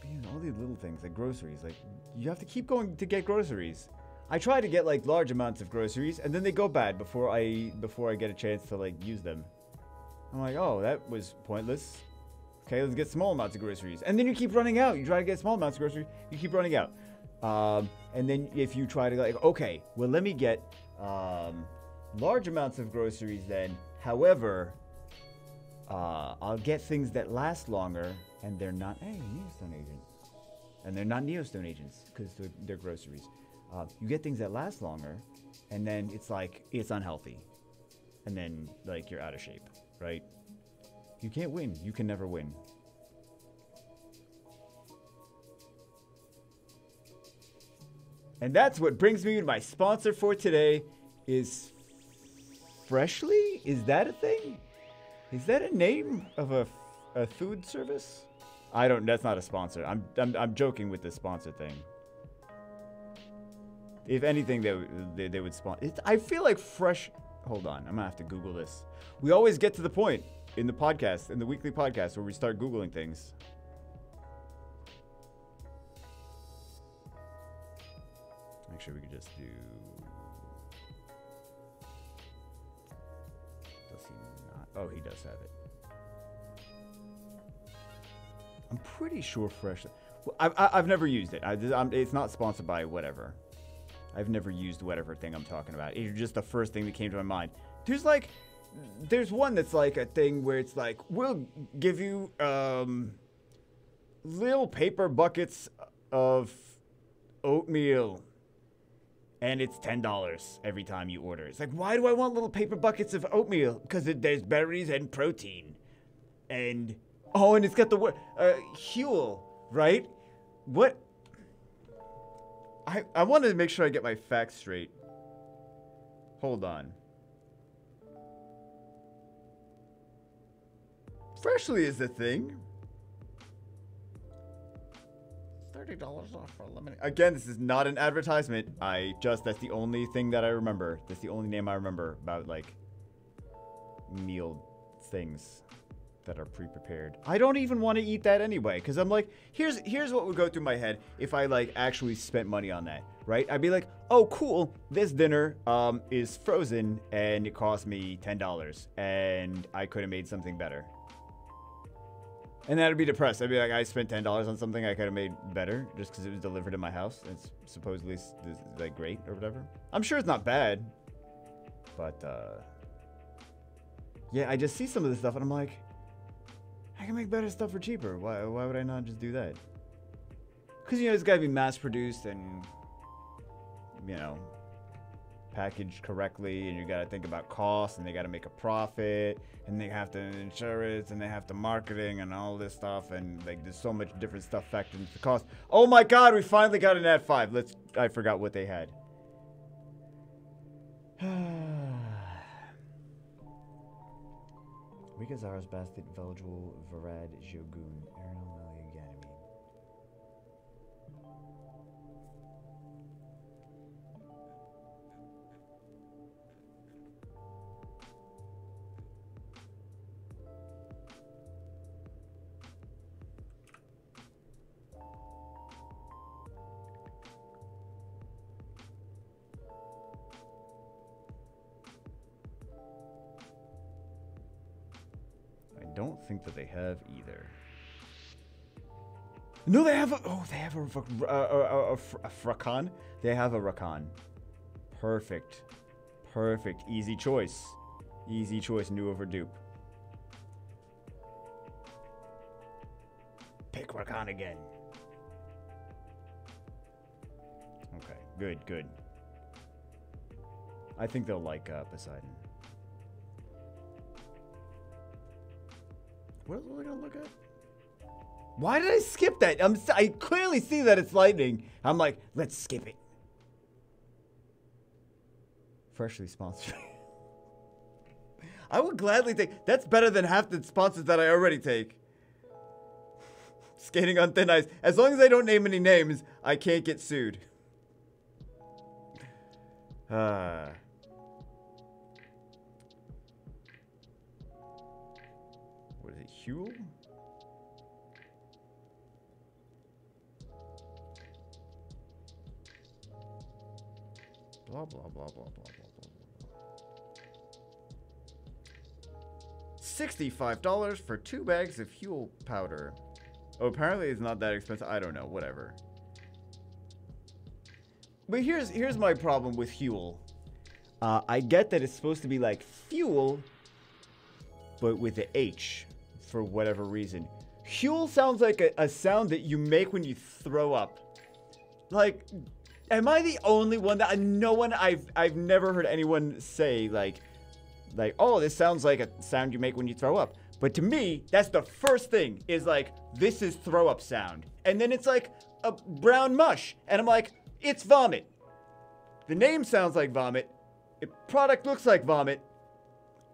Man, all these little things like groceries, like you have to keep going to get groceries. I try to get like large amounts of groceries and then they go bad before I get a chance to like use them. I'm like, oh, that was pointless. Okay, let's get small amounts of groceries. And then you keep running out. You try to get small amounts of groceries, you keep running out. And then if you try to like, okay, well, let me get large amounts of groceries then. However, I'll get things that last longer and they're not, hey, Neostone agent. And they're not Neostone agents because they're groceries. You get things that last longer and then it's like, it's unhealthy. And then like you're out of shape. Right? You can't win. You can never win. And that's what brings me to my sponsor for today is Freshly? Is that a thing? Is that a name of a food service? I don't, that's not a sponsor. I'm joking with the sponsor thing. If anything, they would sponsor. I feel like Fresh... Hold on, I'm gonna have to Google this. We always get to the point in the podcast, in the weekly podcast, where we start Googling things. Actually, we could just do... Does he not? Oh, he does have it. I'm pretty sure Fresh... I've never used it. It's not sponsored by whatever. I've never used whatever thing I'm talking about. It's just the first thing that came to my mind. There's one that's like a thing where it's like, we'll give you little paper buckets of oatmeal and it's $10 every time you order. It's like, why do I want little paper buckets of oatmeal? Because there's berries and protein. And, oh, and it's got the word, Huel, right? What? I wanted to make sure I get my facts straight. Hold on. Freshly is the thing. $30 off for lemonade. Again, this is not an advertisement. That's the only thing that I remember. That's the only name I remember about, like, meal things that are pre-prepared. I don't even want to eat that anyway, because I'm like, here's what would go through my head if I like actually spent money on that, right? I'd be like, oh cool, this dinner is frozen and it cost me $10 and I could have made something better. And then I'd be depressed. I'd be like, I spent $10 on something I could have made better just because it was delivered to my house. It's supposedly like great or whatever. I'm sure it's not bad, but yeah, I just see some of this stuff and I'm like, I can make better stuff for cheaper. Why would I not just do that? Because, you know, it's got to be mass-produced and, you know, packaged correctly. And you got to think about costs. And they got to make a profit. And they have to insure it. And they have to marketing and all this stuff. And, like, there's so much different stuff factored into the cost. Oh, my God. We finally got an Nat 5. I forgot what they had. Wikazara's Bastet, Veljul, Varad, Jogun, Arenal, Melia, Ganymede. I don't don't think that they have either. No, they have a... Oh, they have a Rakan. They have a Rakan. Perfect. Perfect. Easy choice. Easy choice. New over dupe. Pick Rakan again. Okay. Good, good. I think they'll like Poseidon. What else was I gonna look at? Why did I skip that? I clearly see that it's lightning. I'm like, let's skip it. Freshly sponsored. I would gladly take. That's better than half the sponsors that I already take. Skating on thin ice. As long as I don't name any names, I can't get sued. What is it? Huel? Blah, blah, blah, blah, blah, blah, blah. $65 for 2 bags of Huel powder. Oh, apparently it's not that expensive. I don't know. Whatever. But here's my problem with Huel. I get that it's supposed to be like fuel, but with the H for whatever reason. Huel sounds like a sound that you make when you throw up. Like, am I the only one that no one I've never heard anyone say like, oh, this sounds like a sound you make when you throw up. But to me, that's the first thing is like, this is throw up sound. And then it's like a brown mush. And I'm like, it's vomit. The name sounds like vomit. The product looks like vomit.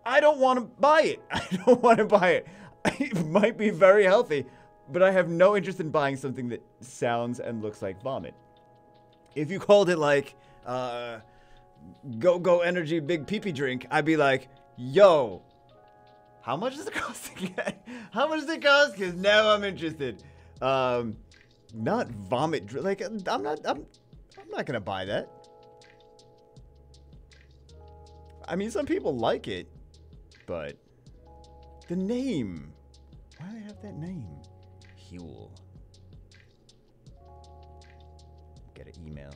I don't want to buy it. I don't want to buy it. It might be very healthy, but I have no interest in buying something that sounds and looks like vomit. If you called it like, Go Energy Big Pee Pee Drink, I'd be like, yo, how much does it cost to get? How much does it cost? Because now I'm interested. Not vomit. Like, I'm not gonna buy that. I mean, some people like it, but the name. Why do they have that name? Huel. Get an email.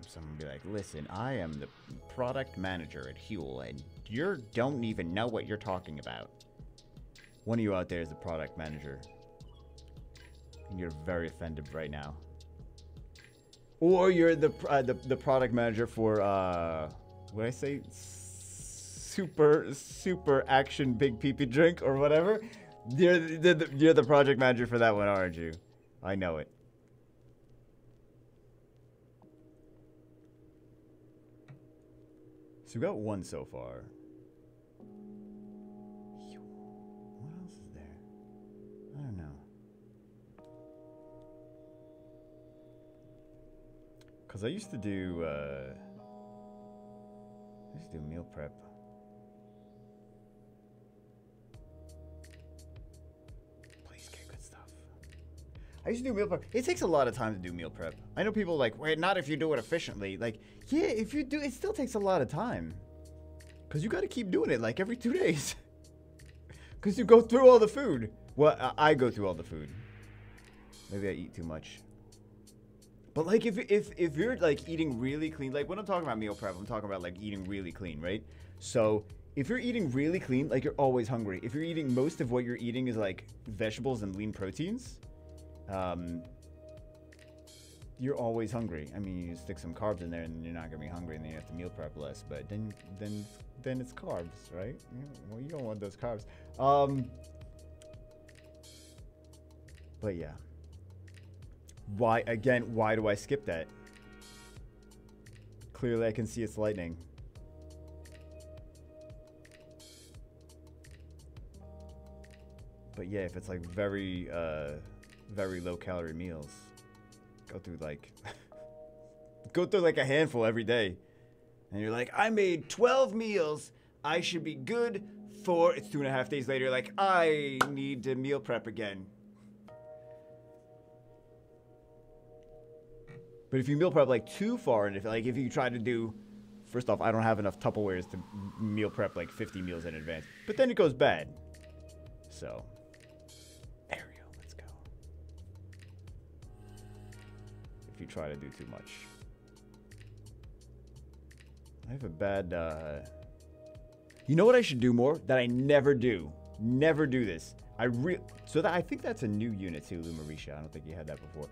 Someone be like, listen, I am the product manager at Huel, and you don't even know what you're talking about. One of you out there is the product manager. And you're very offended right now. Or you're the product manager for, what did I say? Super action big pee-pee drink or whatever. You're the project manager for that one, aren't you? I know it. So we got one so far. What else is there? I don't know. Cause I used to do meal prep. Please get good stuff. I used to do meal prep. It takes a lot of time to do meal prep. I know people are like, wait, not if you do it efficiently. Like, yeah, if you do, it still takes a lot of time. Because you got to keep doing it like every 2 days. Because you go through all the food. Well, I go through all the food. Maybe I eat too much. But like if you're like eating really clean, like when I'm talking about meal prep, I'm talking about like eating really clean, right? So if you're eating really clean, like you're always hungry. If you're eating most of what you're eating is like vegetables and lean proteins, you're always hungry. I mean, you stick some carbs in there and you're not gonna be hungry, and then you have to meal prep less. But then it's carbs, right? Well, you don't want those carbs. But yeah. Why do I skip that? Clearly I can see it's lightning. But yeah, if it's like very low calorie meals, go through like a handful every day. And you're like, I made 12 meals. I should be good for, it's 2.5 days later. You're like, I need to meal prep again. But if you meal prep like too far, and if you try to do, first off, I don't have enough Tupperwares to meal prep like 50 meals in advance. But then it goes bad. So, Ariel, let's go. If you try to do too much. I have a bad, You know what I should do more? That I never do. Never do this. I think that's a new unit too, Lumarisha. I don't think you had that before.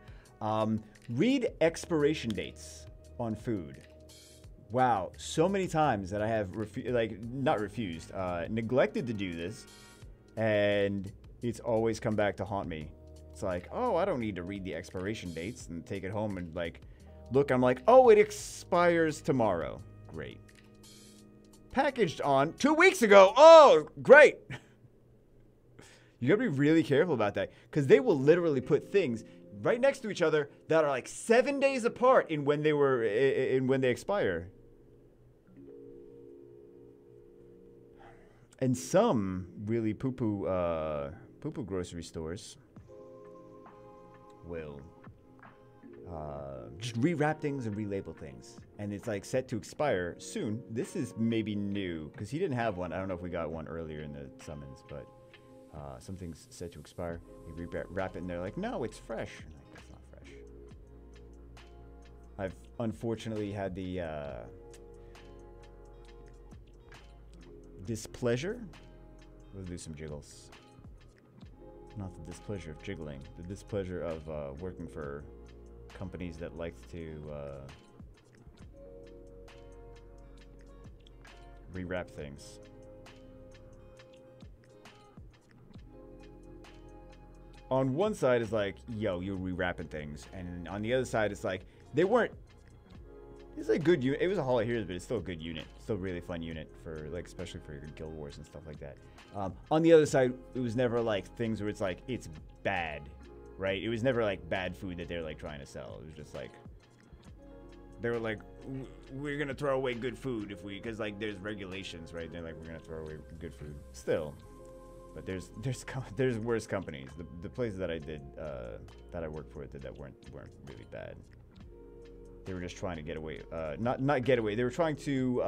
Read expiration dates on food. Wow, so many times that I have neglected to do this, and it's always come back to haunt me. It's like, oh, I don't need to read the expiration dates and take it home and like look. I'm like, oh, it expires tomorrow. Great. Packaged on 2 weeks ago. Oh, great. You gotta be really careful about that, because they will literally put things right next to each other that are like 7 days apart in when they expire. And some really poo-poo grocery stores will just rewrap things and relabel things. And it's like set to expire soon. This is maybe new, because he didn't have one. I don't know if we got one earlier in the summons, but something's set to expire. They rewrap it and they're like, no, it's fresh. I'm like, that's not fresh. I've unfortunately had the displeasure. We'll do some jiggles. Not the displeasure of jiggling, the displeasure of working for companies that like to rewrap things. On one side is like, yo, you're rewrapping things, and on the other side it's like, they weren't. It's a good unit. It was a Hall of Heroes, but it's still a good unit. Still a really fun unit for like, especially for your Guild Wars and stuff like that. On the other side, it was never like things where it's like it's bad, right? It was never like bad food that they're like trying to sell. It was just like they were like, we're gonna throw away good food if we, because like there's regulations, right? They're like, we're gonna throw away good food still. But there's worse companies. The places that I did that I worked for that weren't really bad. They were just trying to get away. Not get away. They were trying to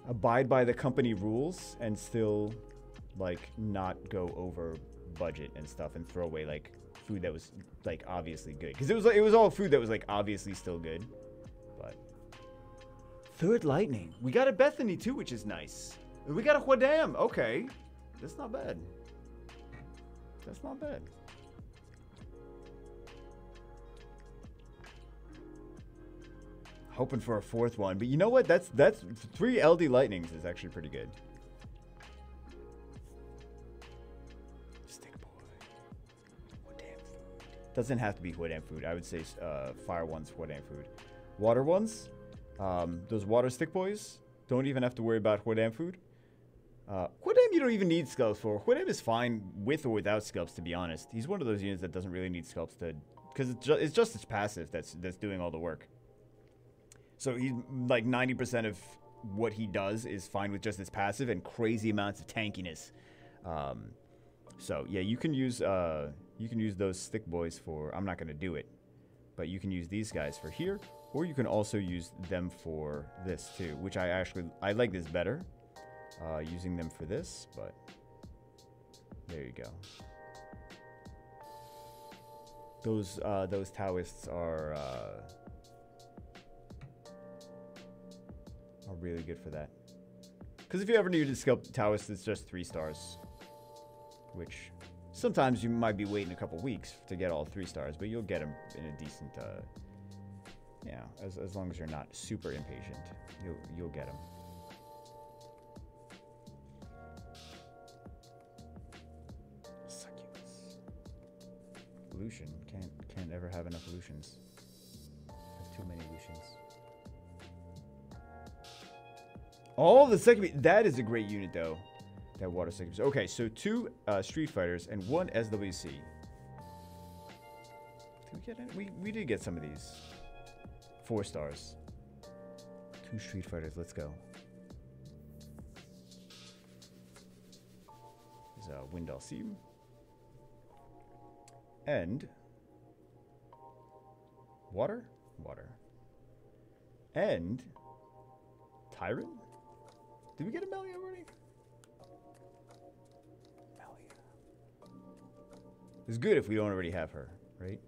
abide by the company rules and still like not go over budget and stuff and throw away like food that was like obviously good, because it was all food that was like obviously still good. But Third Lightning, we got a Bethany too, which is nice. We got a Huadam. Okay, that's not bad. That's not bad. Hoping for a fourth one, but you know what? That's 3 LD Lightnings is actually pretty good. Stick boy. Huadam food. Doesn't have to be Huadam food. I would say fire ones, Huadam food. Water ones, those water stick boys, don't even have to worry about Huadam food. Huadam you don't even need sculpts for. Huadam is fine with or without sculpts, to be honest. He's one of those units that doesn't really need sculpts to, because it's just its passive that's doing all the work. So he's like 90% of what he does is fine with just his passive and crazy amounts of tankiness. So yeah, you can use those stick boys for. I'm not gonna do it, but you can use these guys for here, or you can also use them for this too, which I like this better. Using them for this, but there you go. Those Taoists are really good for that. Because if you ever need to sculpt Taoist, it's just 3 stars, which sometimes you might be waiting a couple weeks to get all 3 stars, but you'll get them in a decent, yeah, as long as you're not super impatient, you'll get them. Lucian. Can't ever have enough Lucians. Have too many Lucians. Oh, the second. That is a great unit, though. That water second. Okay, so 2 Street Fighters and 1 SWC. Did we get any? We did get some of these. 4 stars. 2 Street Fighters. Let's go. There's Windal Seam. And water. And Tyron? Did we get a Melee already? It's good if we don't already have her, right?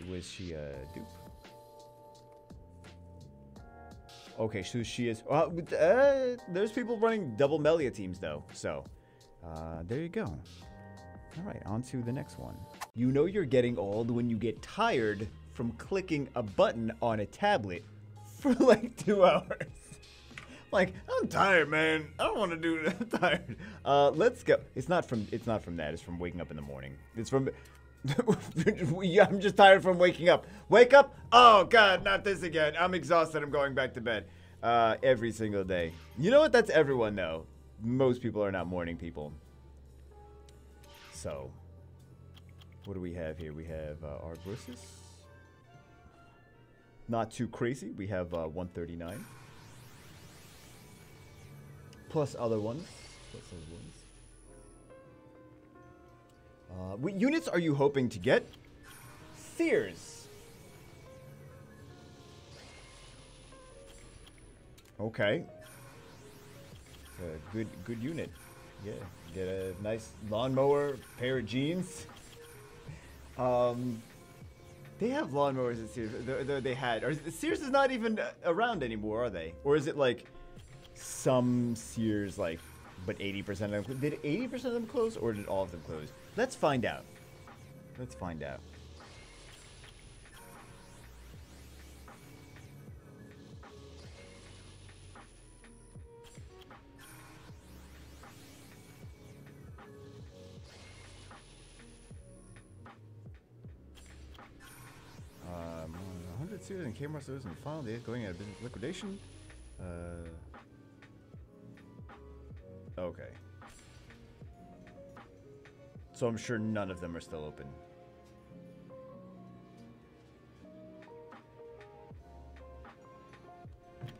Was she a dupe? Okay, so she is. There's people running double Melia teams though, so there you go. All right, on to the next one. You know you're getting old when you get tired from clicking a button on a tablet for like 2 hours. Like, I'm tired, man. I don't want to do it. I'm tired. Let's go. It's not from that. It's from waking up in the morning. It's from I'm just tired from waking up. Wake up. Oh God, not this again. I'm exhausted. I'm going back to bed. Every single day. You know what? That's everyone though. Most people are not morning people. So, what do we have here? We have Arglosis. Not too crazy. We have 139. Plus other ones. What units are you hoping to get? Sears. Okay. Good unit. Yeah. Get a nice lawnmower, pair of jeans. They have lawnmowers at Sears. They had. Or Sears is not even around anymore, are they? Or is it like some Sears, like, but 80% of them? Did 80% of them close, or did all of them close? Let's find out. Let's find out. Sears and Kmart stores in the final days going out of business liquidation. Okay. So I'm sure none of them are still open.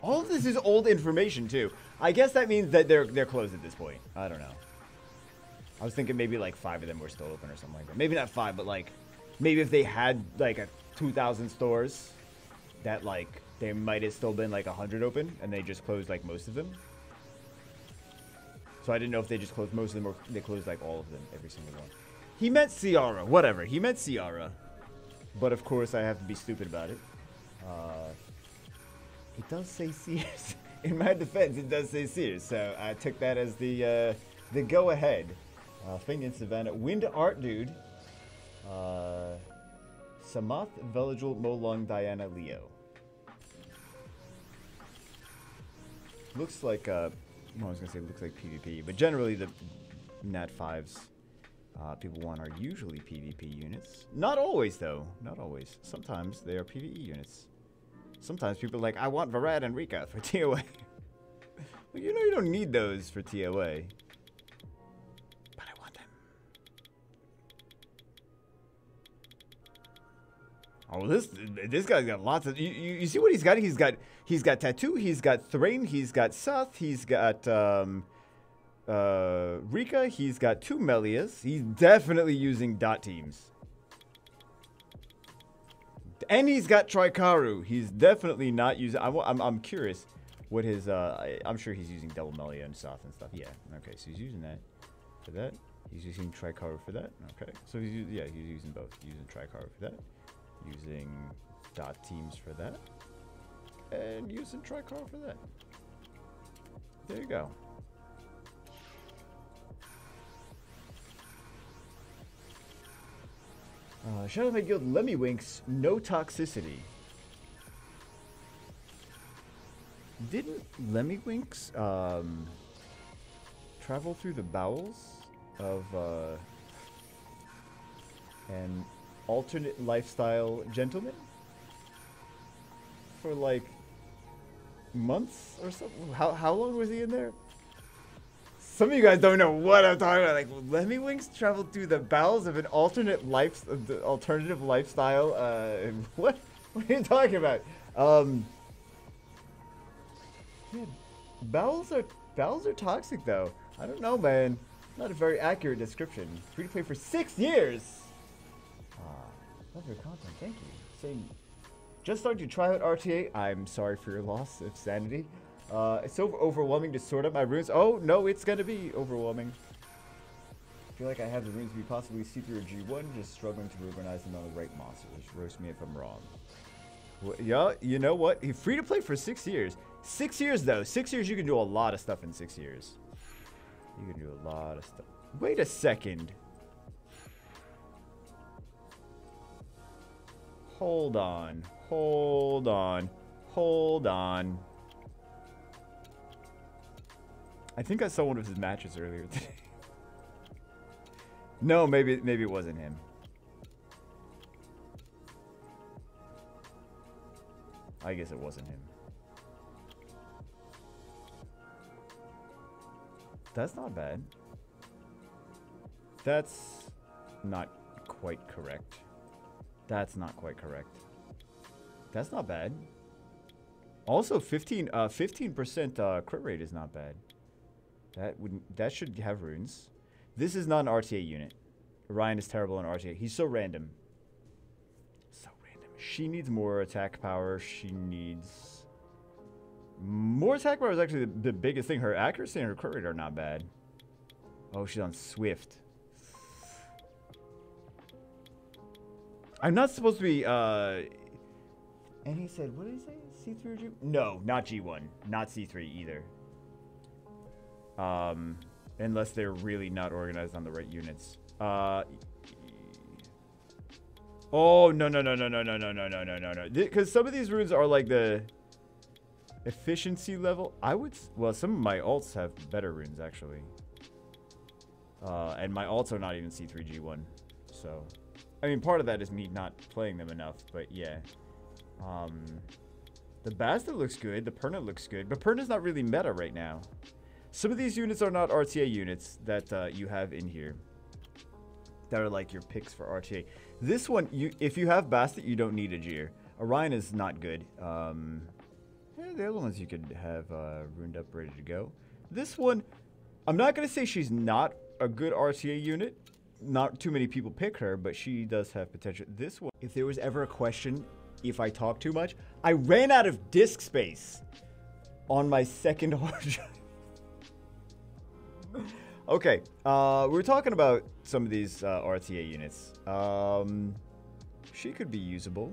All of this is old information too. I guess that means that they're closed at this point. I don't know. I was thinking maybe like 5 of them were still open or something like that. Maybe not 5, but like maybe if they had like a 2,000 stores, that like there might have still been like 100 open and they just closed like most of them. So I didn't know if they just closed most of them or they closed like all of them, every single one. He meant Ciara, whatever. He meant Ciara. But of course I have to be stupid about it. It does say Sears. In my defense, it does say Sears. So I took that as the go ahead. Fingin Savannah, Wind Art Dude. Samath, Veligil, Molong, Diana, Leo. Looks like, well, I was going to say looks like PvP, but generally the Nat 5s people want are usually PvP units. Not always, though. Not always. Sometimes they are PvE units. Sometimes people are like, I want Varad and Rika for TOA. Well, you know you don't need those for TOA. But I want them. Oh, this guy's got lots of. You see what he's got? He's got Tattoo. He's got Thrain. He's got Seth. He's got Rika. He's got 2 Melias. He's definitely using dot teams. And he's got Trikaru. He's definitely not using. I'm curious what his. I'm sure he's using double Melia and Seth and stuff. Yeah. Okay. So he's using that for that. He's using Trikaru for that. Okay. So he's using both. He's using Trikaru for that. Using dot teams for that, and using Tricor for that. There you go. Shadowmane Guild Lemmywinks, no toxicity. Didn't Lemmywinks travel through the bowels of an alternate lifestyle gentleman for like months or something? How long was he in there? Some of you guys don't know what I'm talking about. Like, Lemmywinks traveled through the bowels of an alternative lifestyle. What are you talking about? Yeah, bowels are toxic though. I don't know, man. Not a very accurate description. Free to play for 6 years. Love your content, thank you. Saying, just starting to try out RTA. I'm sorry for your loss of sanity. It's so overwhelming to sort out my runes. Oh, no, it's gonna be overwhelming. feel like I have the runes to be possibly C3 or G1, just struggling to organize them on the right monsters. Roast me if I'm wrong. Well, yeah, you know what? He's free to play for 6 years. 6 years, though. 6 years, you can do a lot of stuff in 6 years. You can do a lot of stuff. Wait a second. Hold on. Hold on. Hold on. I think I saw one of his matches earlier today. No, maybe it wasn't him. I guess it wasn't him. That's not bad. That's not quite correct. That's not quite correct. That's not bad. Also, 15% crit rate is not bad. That should have runes. This is not an RTA unit. Orion is terrible in RTA. He's so random. So random. She needs more attack power. She needs more attack power is actually the biggest thing. Her accuracy and her crit rate are not bad. Oh, she's on Swift. I'm not supposed to be, and he said, what did he say? C3 or G1? No, not G1. Not C3 either. Unless they're really not organized on the right units. Oh, no. Because some of these runes are like the efficiency level. Well, some of my alts have better runes, actually. And my alts are not even C3 G1. So, I mean, part of that is me not playing them enough, but yeah. The Bastard looks good. The Perna looks good. But Perna's not really meta right now. Some of these units are not RTA units that you have in here. That are like your picks for RTA. This one, if you have Bastard, you don't need a Jeer. Orion is not good. Yeah, the other ones you could have runed up ready to go. This one, I'm not going to say she's not a good RTA unit. Not too many people pick her, but she does have potential. This one, if there was ever a question if I talk too much, I ran out of disk space on my second hard drive. Okay, we're talking about some of these RTA units. She could be usable.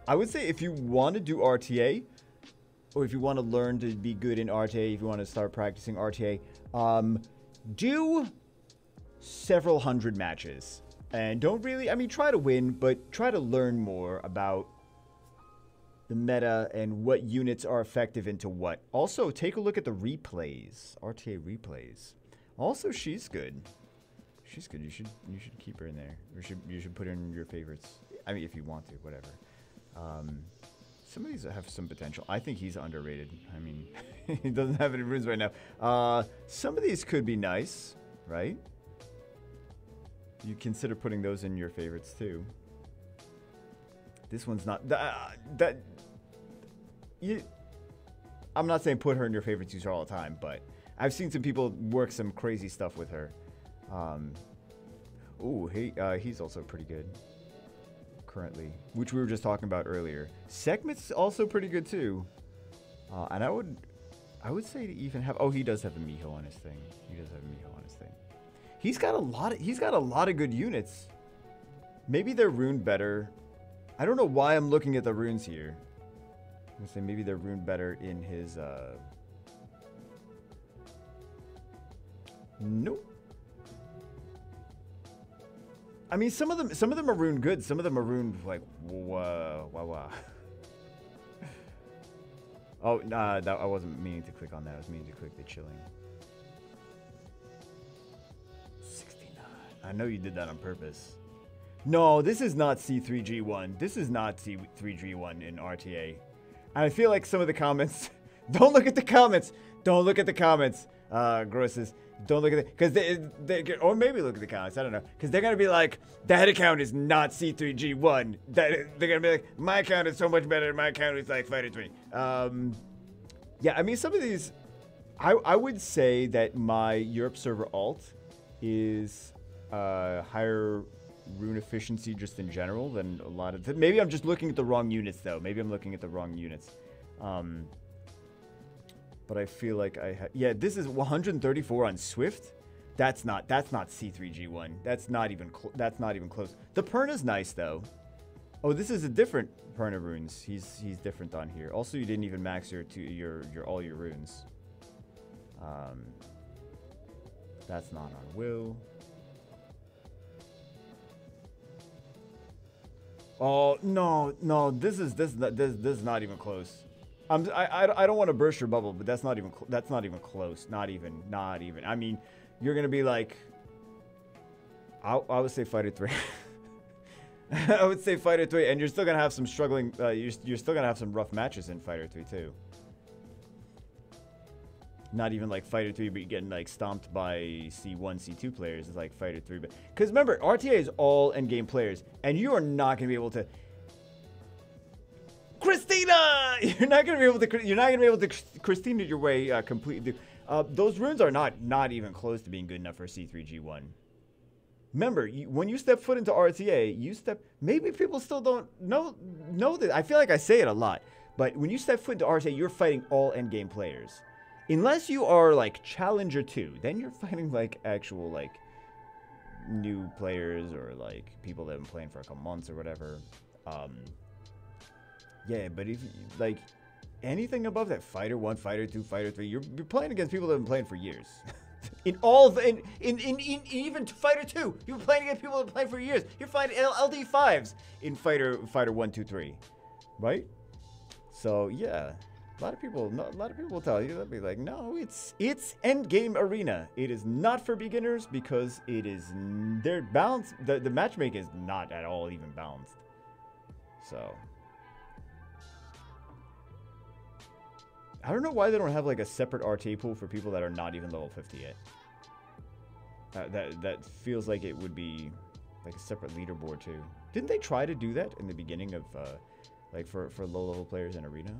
I would say if you want to do RTA, or if you want to learn to be good in RTA, if you want to start practicing RTA, do several hundred matches. And don't really, I mean, try to win, but try to learn more about the meta and what units are effective into what. Also, take a look at the replays, RTA replays. Also, she's good. She's good. You should keep her in there. Or you should put her in your favorites. I mean, if you want to, whatever. Some of these have some potential. I think he's underrated. I mean, he doesn't have any runes right now. Some of these could be nice, right? You consider putting those in your favorites too. This one's not I'm not saying put her in your favorites user all the time, but I've seen some people work some crazy stuff with her. Ooh, he's also pretty good currently, which we were just talking about earlier. Sekhmet's also pretty good too. And I would say to even have, oh, he does have a Miho on his thing. He does have a Miho on his thing. He's got a lot of good units. Maybe they're runed better. I don't know why I'm looking at the runes here. I'm gonna say maybe they're runed better in his nope. I mean, some of them are runed good. Some of them are runed like wow. Oh, nah, I wasn't meaning to click on that. I was meaning to click the chilling. 69. I know you did that on purpose. No, this is not C3G1. This is not C3G1 in RTA. And I feel like some of the comments... Don't look at the comments. Don't look at the comments, Grosses. Don't look at it. Because they... Or maybe look at the comments. I don't know. Because they're going to be like, that account is not C3G1. They're going to be like, my account is so much better. My account is like Fighter 3. Yeah, I mean, some of these... I would say that my Europe server alt is higher rune efficiency just in general than a lot of... Maybe I'm just looking at the wrong units, though. Maybe I'm looking at the wrong units. But I feel like I have... Yeah, this is 134 on Swift. That's not C3G1. That's not even close. The Perna's nice though. Oh, this is a different Perna runes. He's different on here. Also, you didn't even max your all your runes. That's not on Will. Oh no, this is not even close. I don't want to burst your bubble, but that's not even close. Not even. I mean, you're gonna be like, I would say Fighter 3. I would say Fighter 3, and you're still gonna have some struggling. You're still gonna have some rough matches in Fighter 3 too. Not even like Fighter 3, but you're getting like stomped by C1, C2 players. It's like Fighter 3, but because remember, RTA is all endgame players, and you are not gonna be able to. Christina, you're not gonna be able to Christina your way completely. Those runes are not even close to being good enough for C3G1. Remember, when you step foot into RTA, maybe people still don't know that. I feel like I say it a lot, but when you step foot into RTA, you're fighting all endgame players. Unless you are like Challenger 2, then you're fighting like actual like new players or like people that have been playing for a couple months or whatever. Yeah, but if like anything above that, Fighter 1, Fighter 2, Fighter 3, you're playing against people that have been playing for years. In even Fighter 2, you're playing against people that have been playing for years. You're fighting LD5s in Fighter 1, 2, 3, right? So yeah, a lot of people will tell you, they'll be like, no, it's endgame arena. It is not for beginners because they're balanced. The matchmaking is not at all even balanced. So. I don't know why they don't have like a separate RTA pool for people that are not even level 50 yet. That feels like it would be like a separate leaderboard too. Didn't they try to do that in the beginning of like for low level players in arena?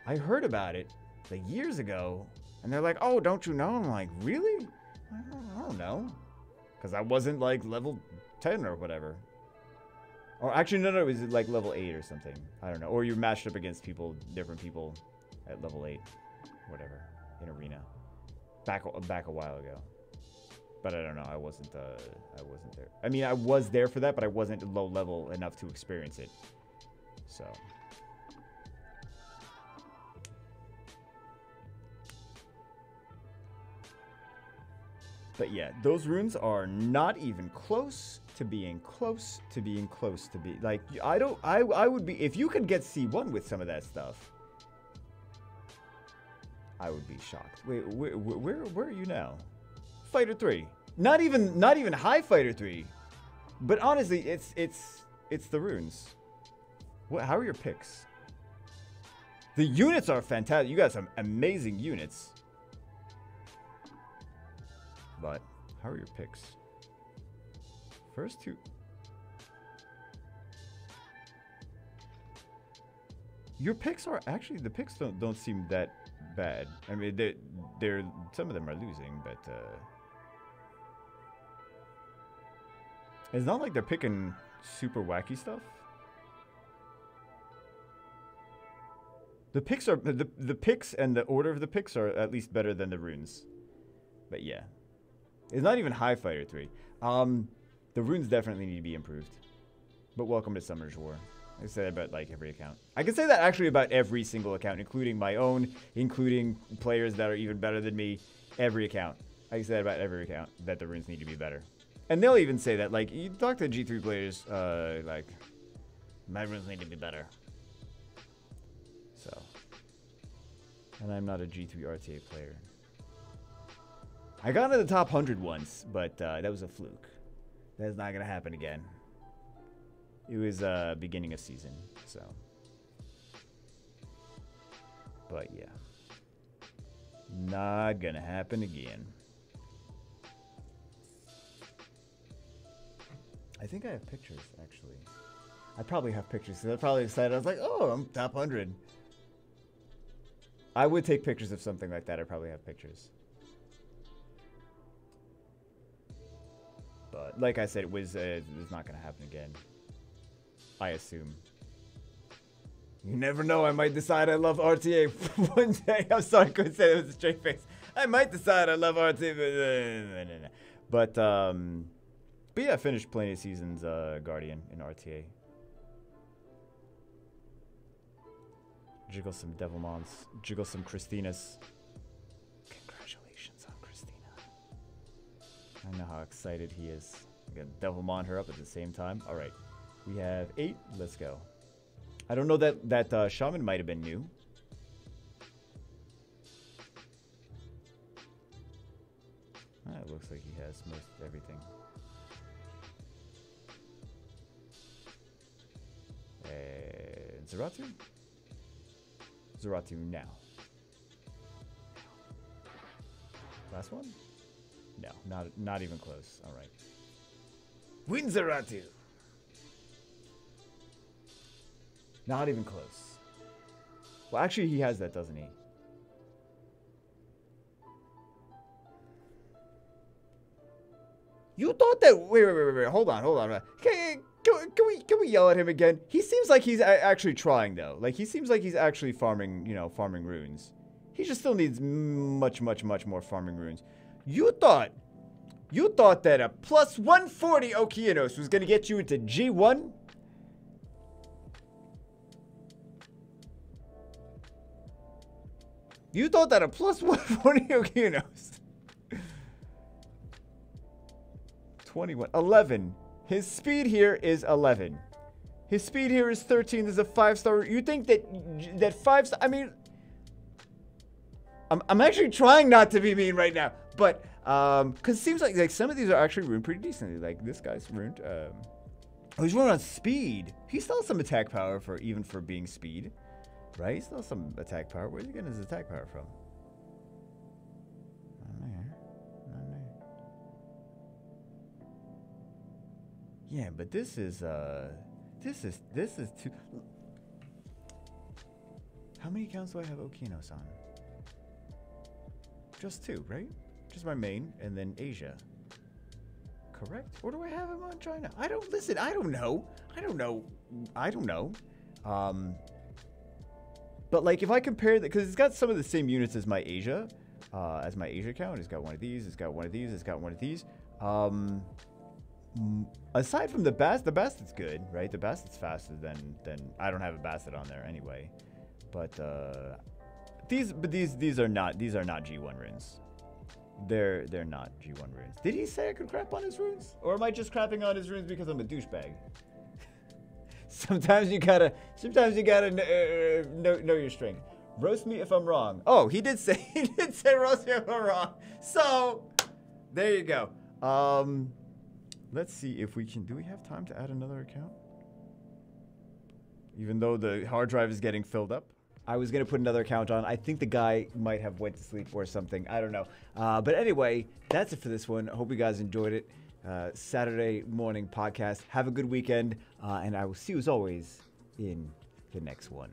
I heard about it like years ago, and they're like, "Oh, don't you know?" I'm like, "Really? I don't know," because I wasn't like level 10 or whatever. Or actually, no, it was like level 8 or something. I don't know. Or you matched up against different people at level 8, whatever, in arena. Back a while ago. But I don't know. I wasn't there. I mean, I was there for that, but I wasn't low level enough to experience it. So. But yeah, those runes are not even close to being close to be like, I would be, if you could get C1 with some of that stuff, I would be shocked. Wait, where are you now? Fighter 3. Not even high Fighter 3. But honestly, it's the runes. How are your picks? The units are fantastic. You got some amazing units. But how are your picks? First two. Your picks are actually, the picks don't seem that bad. I mean, they're some of them are losing, but it's not like they're picking super wacky stuff. The picks are the picks and the order of the picks are at least better than the runes. But yeah, it's not even high Fighter 3. The runes definitely need to be improved. But welcome to Summoner's War. I say that about like every account. I can say that actually about every single account, including my own, including players that are even better than me. Every account. I can say that about every account, that the runes need to be better. And they'll even say that, like, you talk to G3 players, like, my runes need to be better. So. And I'm not a G3 RTA player. I got into the top 100 once, but that was a fluke. That's not going to happen again. It was beginning of season, so. But yeah. Not going to happen again. I think I have pictures, actually. I probably have pictures, because I was probably excited. I was like, oh, I'm top 100. I would take pictures of something like that. I probably have pictures. But like I said, it's not going to happen again. I assume. You never know. I might decide I love RTA one day. I'm sorry, I couldn't say it with a straight face. I might decide I love RT, but yeah, I finished plenty of seasons Guardian in RTA. Jiggle some Devilmons, jiggle some Christinas. Congratulations on Christina. I know how excited he is. I got Devilmon her up at the same time. All right, we have 8. Let's go. I don't know that Shaman might have been new. It looks like he has most everything. And Zeratu? Zeratu now. Last one? No, not even close. All right. Win Zeratu. Not even close. Well, actually, he has that, doesn't he? You thought that? Wait. Hold on. Can we yell at him again? He seems like he's actually trying, though. Like, he seems like he's actually farming, farming runes. He just still needs much more farming runes. You thought that a plus 140 Okeanos was going to get you into G1? You thought that a plus 140 Okeanos... 21. 11. His speed here is 11. His speed here is 13. There's a 5-star. You think that 5-star... I mean... I'm actually trying not to be mean right now. But, because it seems like some of these are actually ruined pretty decently. Like, this guy's ruined. Oh, he's running on speed. He still has some attack power even for being speed. Right? He still has some attack power. Where's he getting his attack power from? Yeah, but this is too... How many accounts do I have Okeanos on? Just 2, right? Just my main, and then Asia. Correct? Or do I have him on China? I don't know. But like, if I compare that, because it's got some of the same units as my Asia account. It's got one of these, it's got one of these, it's got one of these. Aside from the Bastard's good, right? The Bastard's faster than I don't have a Bastard on there anyway. But these are not G1 runes. They're not G1 runes. Did he say I could crap on his runes? Or am I just crapping on his runes because I'm a douchebag? Sometimes you gotta know your strength. Roast me if I'm wrong. Oh, he did say roast me if I'm wrong. So there you go. Let's see if we can. Do we have time to add another account? Even though the hard drive is getting filled up. I was going to put another account on. I think the guy might have went to sleep or something. I don't know. But anyway, that's it for this one. I hope you guys enjoyed it. Saturday morning podcast. Have a good weekend. And I will see you as always in the next one.